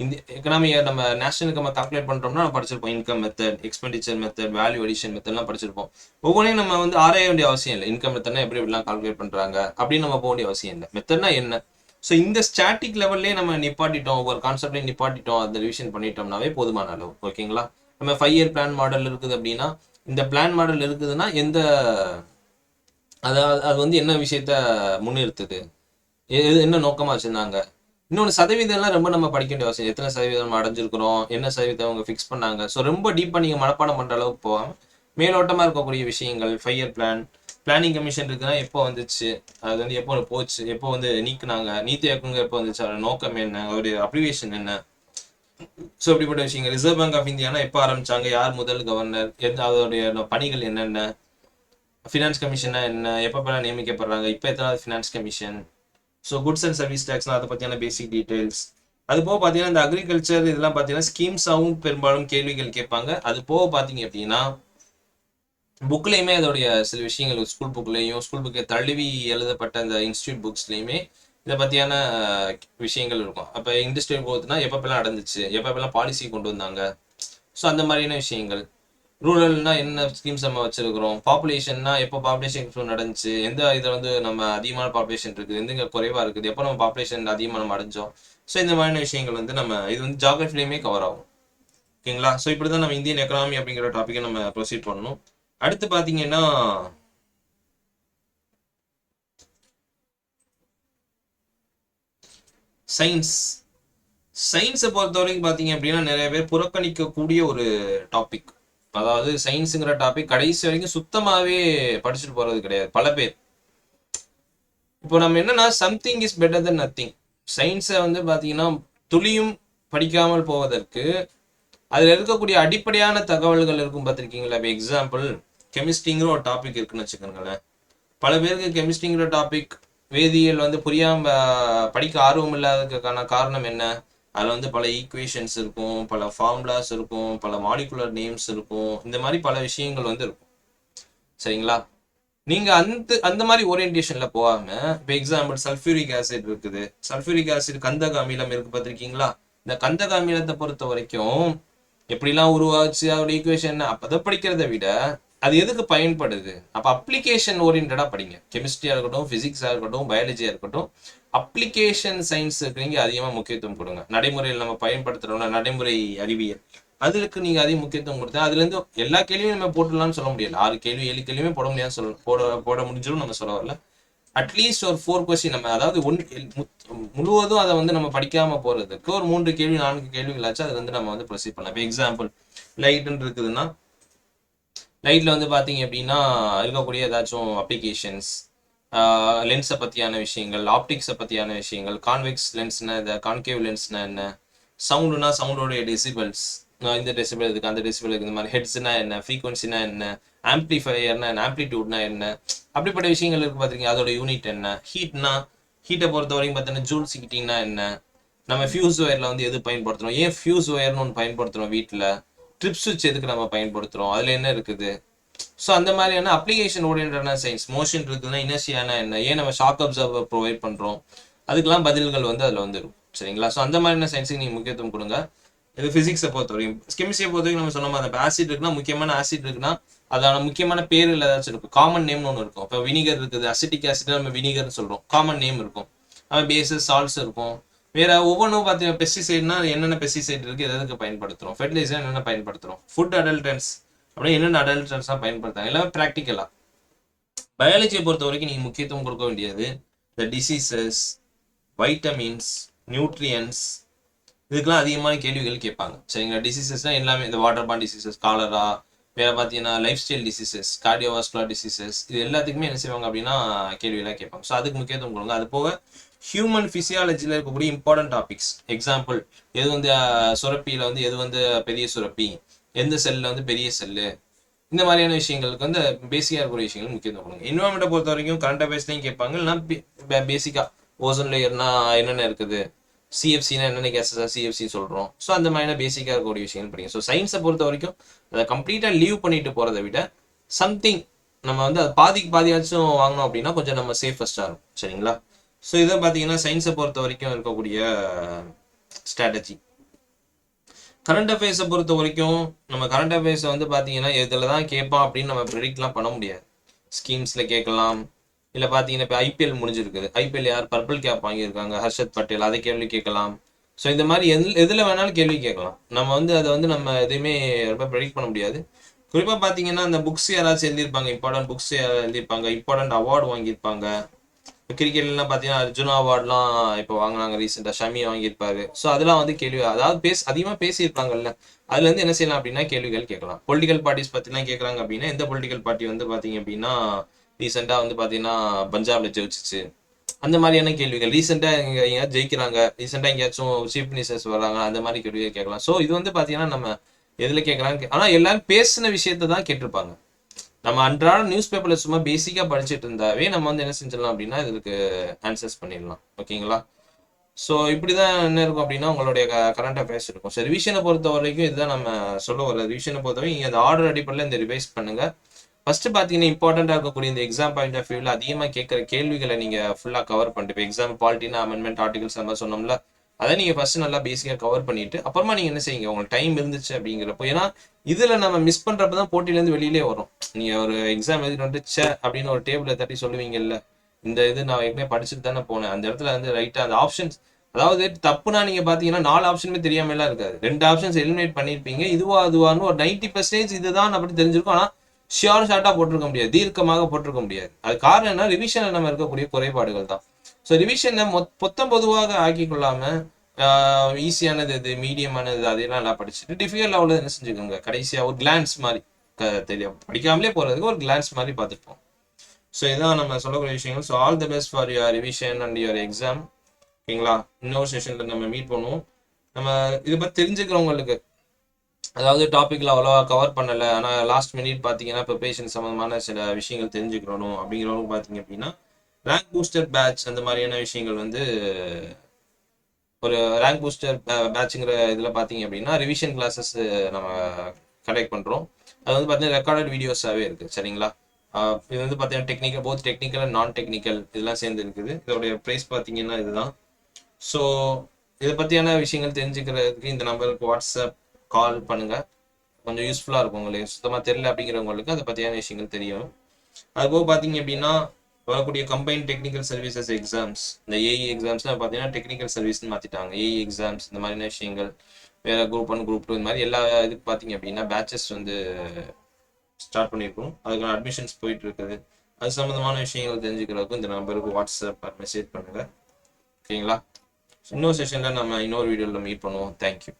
இந்திய எக்கனாமியை நம்ம நேஷனல் இன்கம் கால்குலேட் பண்ணுறோம்னா நம்ம படிச்சிருப்போம். Income method, expenditure method, value addition மெத்தட்லாம் படிச்சிருப்போம். ஒவ்வொன்றையும் நம்ம வந்து ஆராய வேண்டிய அவசியம் இல்லை. இன்கம் மெத்தட்னா எப்படி எப்படிலாம் கால்குலேட் பண்ணுறாங்க அப்படின்னு நம்ம போக வேண்டிய அவசியம் இல்லை. மெத்தட்னா என்ன. ஸோ இந்த ஸ்டாட்டிக் லெவல்லே நம்ம நிப்பாட்டிட்டோம், ஒவ்வொரு கான்செப்ட்லையும் நிப்பாட்டிட்டோம், அந்த ரிவிஷன் பண்ணிட்டோம்னாவே போதுமான அளவு. ஓகேங்களா? நம்ம 5 இயர் பிளான் மாடல் இருக்குது அப்படின்னா இந்த பிளான் மாடல் இருக்குதுன்னா அது வந்து என்ன விஷயத்த முன்னிறுத்துது, என்ன நோக்கமா வச்சிருந்தாங்க. இன்னொன்று சதவீதம்லாம் ரொம்ப நம்ம படிக்க வேண்டிய அவசியம். எத்தனை சதவீதம் அடைஞ்சிருக்கிறோம், என்ன சதவீதம் அவங்க ஃபிக்ஸ் பண்ணாங்க. ஸோ ரொம்ப டீப்பாக நீங்கள் மனப்பாடம் பண்ணுற அளவுக்கு போகாமல் மேலோட்டமாக இருக்கக்கூடிய விஷயங்கள். 5 இயர் பிளானிங் கமிஷன் இருக்குன்னா எப்போ வந்துச்சு, அது வந்து எப்போ போச்சு, எப்போ வந்து நீக்குனாங்க, நீத்தி ஆயோகம் எப்போ வந்துச்சு, அதோட நோக்கம் என்ன, அவருடைய அப்ளிகேஷன் என்ன. ஸோ இப்படிப்பட்ட விஷயங்கள். ரிசர்வ் பேங்க் ஆஃப் இந்தியானா எப்போ ஆரம்பிச்சாங்க, யார் முதல் கவர்னர், அதோடைய பணிகள் என்னென்ன, ஃபினான்ஸ் கமிஷனா என்ன, எப்பப்பெல்லாம் நியமிக்கப்படுறாங்க, இப்போ எத்தனாவது finance commission. So goods and service டேக்ஸ்லாம் அதை பற்றியான பேசிக் டீட்டெயில்ஸ். அது போக பார்த்தீங்கன்னா இந்த அக்ரிகல்ச்சர் இதெல்லாம் பார்த்தீங்கன்னா ஸ்கீம்ஸாகவும் பெரும்பாலும் கேள்விகள் கேட்பாங்க. அது போக பார்த்தீங்க அப்படின்னா புக்லேயுமே அதோடைய சில விஷயங்கள் ஸ்கூல் புக்லேயும் ஸ்கூல் புக்கை தழுவி எழுதப்பட்ட அந்த இன்ஸ்டியூட் புக்ஸ்லேயுமே இதை பற்றியான விஷயங்கள் இருக்கும். அப்போ இண்டஸ்ட்ரியல் growthனா எப்பப்பெல்லாம் நடந்துச்சு, எப்பப்பெல்லாம் பாலிசி கொண்டு வந்தாங்க, ஸோ அந்த மாதிரியான விஷயங்கள். ரூரல்னா என்ன ஸ்கீம்ஸ் நம்ம வச்சிருக்கிறோம், பாப்புலேஷன்னா எப்போ பாப்புலேஷன் நடந்துச்சு, எந்த இதில் வந்து நம்ம அதிகமான பாப்புலேஷன் இருக்குது, எந்த குறைவாக இருக்குது, எப்போ நம்ம பாப்புலேஷன் அதிகமாக நம்ம அடைஞ்சோம். ஸோ இந்த மாதிரியான விஷயங்கள் வந்து நம்ம இது வந்து ஜாகிரஃபிலையுமே கவர் ஆகும். ஓகேங்களா. ஸோ இப்படி தான் நம்ம இந்தியன் எக்கனாமி அப்படிங்கிற டாப்பிக்கை நம்ம ப்ரொசீட் பண்ணணும். அடுத்து பார்த்தீங்கன்னா சயின்ஸ். சயின்ஸை பொறுத்த வரைக்கும் பார்த்தீங்க அப்படின்னா நிறைய பேர் புறக்கணிக்கக்கூடிய ஒரு டாபிக். அதாவது சயின்ஸுங்கிற டாபிக் கடைசி வரைக்கும் சுத்தமாகவே படிச்சுட்டு போகிறது கிடையாது பல பேர். இப்போ நம்ம என்னன்னா something is better than nothing. சயின்ஸை வந்து பார்த்தீங்கன்னா துளியும் படிக்காமல் போவதற்கு அதில் இருக்கக்கூடிய அடிப்படையான தகவல்கள் இருக்கும் பார்த்துருக்கீங்களா. இப்போ எக்ஸாம்பிள் கெமிஸ்ட்ரிங்கிற ஒரு டாபிக் இருக்குன்னு வச்சுக்கோங்களேன். பல பேருக்கு கெமிஸ்ட்ரிங்கிற டாபிக் வேதியியல் வந்து புரியாம படிக்க ஆர்வம் இல்லாததுக்கான காரணம் என்ன, அதில் வந்து பல ஈக்குவேஷன்ஸ் இருக்கும், பல ஃபார்முலாஸ் இருக்கும், பல மாலிகுலர் நேம்ஸ் இருக்கும், இந்த மாதிரி பல விஷயங்கள் வந்து இருக்கும். சரிங்களா. நீங்க அந்த மாதிரி ஓரியன்டேஷன்ல போகாம இப்போ எக்ஸாம்பிள் சல்ஃபியூரிக் ஆசிட் இருக்குது, சல்ஃபியூரிக் ஆசிட் கந்தக அமிலம் இருக்கு பார்த்துருக்கீங்களா. இந்த கந்தக அமிலத்தை பொறுத்த வரைக்கும் எப்படிலாம் உருவாச்சு அதோட ஈக்குவேஷன் அதை படிக்கிறத விட அது எதுக்கு பயன்படுது, அப்போ அப்ளிகேஷன் ஓரியன்டா படிங்க. கெமிஸ்ட்ரியா இருக்கட்டும், பிசிக்ஸா இருக்கட்டும், பயாலஜியா இருக்கட்டும், அப்ளிகேஷன் சயின்ஸுக்கு நீங்க அதிகமாக முக்கியத்துவம் கொடுங்க. நடைமுறையில் நம்ம பயன்படுத்துறோம்னா நடைமுறை அறிவியல், அதுக்கு நீங்க அதிக முக்கியத்துவம் கொடுத்தா அதுல இருந்து எல்லா கேள்வியும் நம்ம போட்டுடலாம்னு சொல்ல முடியல. 6 கேள்வி 7 கேள்வியுமே போட முடியாது போட முடிஞ்சிடும் நம்ம சொல்ல வரல. அட்லீஸ்ட் ஒரு 4 கொஸ்டின் நம்ம அதாவது முழுவதும் அதை வந்து நம்ம படிக்காம போறதுக்கு ஒரு 3 கேள்வி 4 கேள்விகளாச்சும் அது வந்து நம்ம வந்து ப்ரொசீட் பண்ணலாம். இப்போ எக்ஸாம்பிள் லைட்னு இருக்குதுன்னா லைட்ல வந்து பாத்தீங்க அப்படின்னா இருக்கக்கூடிய ஏதாச்சும் அப்ளிகேஷன்ஸ், லென்ஸை பத்தியான விஷயங்கள், ஆப்டிக்ஸை பத்தியான விஷயங்கள், கான்வெக்ஸ் லென்ஸ்னா இந்த கான்கேவ் லென்ஸ்னா என்ன, சவுண்டுனா சவுண்டோடைய டெசிபிள்ஸ், இந்த டெசிபிள் இருக்கு அந்த டெசிபிள் இருக்கு, இந்த மாதிரி ஹெட்ஸ்னா என்ன, ஃப்ரீக்வன்சினா என்ன, ஆம்பிளிஃபையர்னா என்ன, ஆம்பிளிடியூட்னா என்ன, அப்படிப்பட்ட விஷயங்கள் இருக்கு பார்த்துருக்கீங்க. அதோட யூனிட் என்ன, ஹீட்டை பொறுத்த வரைக்கும் பார்த்தீங்கன்னா ஜூல்ஸ் ஹீட்டிங்னா என்ன, நம்ம ஃபியூஸ் ஒயர்ல வந்து எது பயன்படுத்துறோம், ஏன் ஃபியூஸ் ஒயர்னு ஒன்று பயன்படுத்துறோம் வீட்டில், ட்ரிப் சுவிட்ச் எதுக்கு நம்ம பயன்படுத்துறோம், அதுல என்ன இருக்குது. ஸோ அந்த மாதிரியான அப்ளிகேஷன் ஓரியன்டான சயின்ஸ். மோஷன் இருக்குதுன்னா இனர்ஷியானா என்ன, ஏன் நம்ம ஷாக் அப்சர்வர் ப்ரொவைட் பண்றோம், அதுக்கெல்லாம் பதில்கள் வந்து அதில் வந்துடும். சரிங்களா. ஸோ அந்த மாதிரியான சயின்ஸுக்கு நீங்கள் முக்கியத்துவம் கொடுங்க. இது ஃபிசிக்ஸை பொறுத்த வரைக்கும். கெமிஸ்ட்ரியை பொறுத்த வரைக்கும் நம்ம சொன்ன மாதிரி ஆசிட் இருக்குன்னா முக்கியமான ஆசிட் இருக்குன்னா அதான முக்கியமான பேர்கள் ஏதாச்சும் இருக்கும், காமன் நேம்னு ஒன்று இருக்கும். இப்போ வினிகர் இருக்குது, அசிட்டிக் ஆசிட் நம்ம வினிகர்னு சொல்றோம், காமன் நேம் இருக்கும். பேசஸ் சால்ட்ஸ் இருக்கும். வேற ஒவ்வொன்றும் பார்த்தீங்கன்னா பெஸ்டிசைட்னா என்னென்ன பெஸ்டிசைட் இருக்கு, எதுக்கு பயன்படுத்துறோம், ஃபெர்டிலைசர் என்னென்ன பயன்படுத்துறோம், ஃபுட் அடல்டன்ஸ் அப்படியே என்னென்ன அடல்டன்ஸ்லாம் பயன்படுத்தாங்க, எல்லாமே ப்ராக்டிக்கலா. பயாலஜியை பொறுத்த வரைக்கும் நீங்க முக்கியத்துவம் கொடுக்க வேண்டியது இந்த டிசீசஸ், வைட்டமின்ஸ், நியூட்ரியன்ஸ், இதுக்கெல்லாம் அதிகமான கேள்விகள் கேட்பாங்க. சரிங்களா. டிசீசஸ்னா எல்லாமே இந்த வாட்டர் பாண்ட் டிசீசஸ், காலரா, வேற பார்த்தீங்கன்னா life style diseases, cardiovascular diseases, இது எல்லாத்துக்குமே என்ன செய்வாங்க அப்படின்னா கேள்வியெல்லாம் கேட்பாங்க. ஸோ அதுக்கு முக்கியத்துவம் கொடுங்க. அது போக ஹியூமன் ஃபிசியாலஜியில் இருக்கக்கூடிய இம்பார்ட்டன்ட் டாபிக்ஸ். எக்ஸாம்பிள் எது வந்து சுரப்பியில் வந்து எது வந்து பெரிய சுரப்பி, எந்த செல்லில் வந்து பெரிய செல்லு, இந்த மாதிரியான விஷயங்களுக்கு வந்து பேசிக்காக இருக்கிற விஷயங்கள் முக்கியத்துவம் கொடுங்க. என்வரான்மெண்ட்டை பொறுத்த வரைக்கும் கரண்ட் அஃபேர்ஸ்லையும் கேட்பாங்க, இல்லைன்னா பேசிக்காக ஓசோன் லேயர்னா என்னென்ன இருக்குது, சிஎஃப்சினா என்னென்ன கேஸஸ் சிஎஃப்சி சொல்கிறோம். ஸோ அந்த மாதிரியான பேசிக்காக இருக்கக்கூடிய விஷயங்கள் படிங்க. ஸோ சயின்ஸை பொறுத்த வரைக்கும் அதை கம்ப்ளீட்டாக லீவ் பண்ணிட்டு போகிறத விட சம்திங் நம்ம வந்து அதை பாதியாச்சும் வாங்கணும் அப்படின்னா கொஞ்சம் நம்ம சேஃபஸ்டாக இருக்கும். சரிங்களா. ஸோ இதை பார்த்தீங்கன்னா சயின்ஸை பொறுத்த வரைக்கும் இருக்கக்கூடிய ஸ்ட்ராட்டஜி. கரண்ட் அஃபேர்ஸை பொறுத்த வரைக்கும் நம்ம கரண்ட் அஃபேர்ஸை வந்து பார்த்தீங்கன்னா இதில் தான் கேட்பான் அப்படின்னு நம்ம ப்ரெடிக்ட்லாம் பண்ண முடியாது. ஸ்கீம்ஸில் கேட்கலாம், இல்லை பார்த்தீங்கன்னா இப்போ ஐபிஎல் முடிஞ்சிருக்குது, ஐபிஎல் யார் பர்பிள் கேப் வாங்கியிருக்காங்க, ஹர்ஷத் பட்டேல், அதை கேள்வி கேட்கலாம். ஸோ இந்த மாதிரி எதில் வேணாலும் கேள்வி கேட்கலாம். நம்ம வந்து அதை வந்து நம்ம எதுவுமே ரொம்ப ப்ரெடிக்ட் பண்ண முடியாது. குறிப்பாக பார்த்தீங்கன்னா அந்த புக்ஸ் யாராச்சும் எழுதியிருப்பாங்க, இம்பார்ட்டன்ட் புக்ஸ் எழுதியிருப்பாங்க, இம்பார்ட்டன்ட் அவார்டு வாங்கியிருப்பாங்க. கிரிக்கெட்லாம் பார்த்தீங்கன்னா அர்ஜுனா அவார்ட்லாம் இப்போ வாங்கினாங்க ரீசெண்டாக, ஷமி வாங்கியிருப்பாரு. ஸோ அதெல்லாம் வந்து கேள்வி அதாவது அதிகமாக பேசியிருப்பாங்கல்ல, அதுலேருந்து என்ன செய்யலாம் அப்படின்னா கேள்விகள் கேட்கலாம். பொலிட்டிக்கல் பார்ட்டிஸ் பற்றிலாம் கேட்குறாங்க அப்படின்னா எந்த பொலிட்டிக்கல் பார்ட்டி வந்து பார்த்தீங்க அப்படின்னா ரீசெண்டாக வந்து பார்த்தீங்கன்னா பஞ்சாப்ல ஜெயிச்சிச்சு, அந்த மாதிரியான கேள்விகள். ரீசெண்டாக எங்கேயாச்சும் ஜெயிக்கிறாங்க, ரீசெண்டாக எங்கேயாச்சும் சீஃப் மினிஸ்டர்ஸ் வர்றாங்க, அந்த மாதிரி கேள்விகள் கேட்கலாம். ஸோ இது வந்து பார்த்தீங்கன்னா நம்ம எதில் கேட்குறாங்க, ஆனால் எல்லாரும் பேசின விஷயத்த தான் கேட்டிருப்பாங்க. நம்ம அன்றாட நியூஸ் பேப்பர்ல சும்மா பேசிக்கா படிச்சுட்டு இருந்தாவே நம்ம வந்து என்ன செஞ்சிடலாம் அப்படின்னா இதுக்கு ஆன்சர்ஸ் பண்ணிடலாம். ஓகேங்களா? ஸோ இப்படிதான் என்ன இருக்கும் அப்படின்னா உங்களுடைய கரண்ட் அஃபேர்ஸ் இருக்கும். ஸோ ரிவிஷனை பொறுத்த வரைக்கும் இதுதான் நம்ம சொல்ல வர. ரிவிஷனை பொறுத்த வரைக்கும் நீங்கள் அந்த ஆர்டர் அடிப்படையில் இந்த ரிவைஸ் பண்ணுங்க. ஃபர்ஸ்ட் பார்த்தீங்கன்னா இம்பார்ட்டண்டாக இருக்கக்கூடிய இந்த எக்ஸாம் பாயிண்ட் ஆஃப் வியூவில் அதிகமாக கேட்குற கேள்விகளை நீங்கள் ஃபுல்லாக கவர் பண்ணிட்டு, இப்போ எக்ஸாம் பாலிட்டினா அமெண்ட்மெண்ட் ஆர்டிகல்ஸ் அந்த மாதிரி சொன்னோம்ல, அதை நீங்கள் ஃபர்ஸ்ட் நல்லா பேசிக்காக கவர் பண்ணிட்டு அப்புறமா நீங்கள் என்ன செய்யுங்க உங்களுக்கு டைம் இருந்துச்சு அப்படிங்கிறப்போ. ஏன்னா இதில் நம்ம மிஸ் பண்ணுறப்ப தான் போட்டியிலேருந்து வெளியிலே வரும். நீங்கள் ஒரு எக்ஸாம் எழுதிட்டு வந்துச்சு அப்படின்னு ஒரு டேபிளை தட்டி சொல்லுவீங்கல்ல, இந்த இது நான் ஏற்கனவே படிச்சுட்டு தானே போனேன், அந்த இடத்துல வந்து ரைட்டாக அந்த ஆப்ஷன்ஸ், அதாவது தப்புனா நீங்க பாத்தீங்கன்னா 4 ஆப்ஷனுமே தெரியாம எல்லாம் இருக்காது. 2 ஆப்ஷன்ஸ் எலிமினேட் பண்ணிருப்பீங்க. இதுவா அதுவான்னு ஒரு 90% இதுதான் அப்படி தெரிஞ்சிருக்கும். ஆனா ஷார்ட்டா போட்டிருக்க முடியாது, தீர்க்கமாக போட்டிருக்க முடியாது. அது காரணம் என்ன, ரிவிஷன்ல நம்ம இருக்கக்கூடிய குறைபாடுகள் தான். ஸோ ரிவிஷனை மொத்தம் பொதுவாக ஆக்கி கொள்ளாம ஈஸியானது எது, மீடியமானது அதெல்லாம் எல்லாம் படிச்சுட்டு டிஃபிகல்ட் லெவலில் என்ன செஞ்சுக்கோங்க, கடைசியா ஒரு கிளான்ஸ் மாதிரி தெரியும், படிக்காமலே போறதுக்கு ஒரு கிளான்ஸ் மாதிரி பார்த்துப்போம். ஸோ இதான் நம்ம சொல்லக்கூடிய விஷயங்கள். So all the best for your revision and your exam. ஓகேங்களா? இன்னொரு செஷன்ல நம்ம மீட் பண்ணுவோம். நம்ம இதை பத்தி தெரிஞ்சுக்கிறவங்களுக்கு, அதாவது டாபிக்ல அவ்வளோவா கவர் பண்ணல ஆனா லாஸ்ட் மினிட் பாத்தீங்கன்னா ப்ரிப்பரேஷன் சம்பந்தமான சில விஷயங்கள் தெரிஞ்சுக்கணும் அப்படிங்கிறவங்க பாத்தீங்க அப்படின்னா ரேங்க் பூஸ்டர் பேட்ச் அந்த மாதிரியான விஷயங்கள் வந்து, ஒரு ரேங்க் பூஸ்டர் பேட்ச்ங்கிற இதில் பார்த்தீங்க அப்படின்னா ரிவிஷன் கிளாஸஸ் நம்ம கண்டக்ட் பண்ணுறோம். அது வந்து பார்த்தீங்கன்னா ரெக்கார்டட் வீடியோஸாகவே இருக்குது. சரிங்களா? இது வந்து பார்த்தீங்கன்னா டெக்னிக்கல், போத் டெக்னிக்கல் அண்ட் நான் டெக்னிக்கல் இதெல்லாம் சேர்ந்து இருக்குது. இதோடைய ப்ரைஸ் பார்த்தீங்கன்னா இதுதான். ஸோ இதை பற்றியான விஷயங்கள் தெரிஞ்சுக்கிறதுக்கு இந்த நம்பருக்கு வாட்ஸ்அப் கால் பண்ணுங்கள். கொஞ்சம் யூஸ்ஃபுல்லாக இருக்கும். உங்களுக்கு சுத்தமாக தெரியல அப்படிங்கிறவங்களுக்கு அதை பற்றியான விஷயங்கள் தெரியும். அதுபோக பார்த்தீங்க அப்படின்னா வரக்கூடிய கம்பைன் டெக்னிக்கல் சர்வீசஸ் எக்ஸாம்ஸ், இந்த ஏஇ எக்ஸாம்ஸ்லாம் பார்த்தீங்கன்னா டெக்னிக்கல் சர்வீஸ்னு மாற்றிட்டாங்க. ஏஇ எக்ஸாம்ஸ் இந்த மாதிரியான விஷயங்கள், வேற குரூப் 1 குரூப் 2 இந்த மாதிரி எல்லா இதுக்கு பார்த்தீங்க அப்படின்னா பேட்சஸ் வந்து ஸ்டார்ட் பண்ணியிருக்கோம். அதுக்கான அட்மிஷன்ஸ் போயிட்டு இருக்குது. அது சம்மந்தமான விஷயங்கள் தெரிஞ்சுக்கிறதுக்கும் இந்த நம்பருக்கு வாட்ஸ்அப் மெசேஜ் பண்ணுங்க. ஓகேங்களா? இன்னொரு செஷனில் நம்ம இன்னொரு வீடியோவில் மீட் பண்ணுவோம். தேங்க்யூ.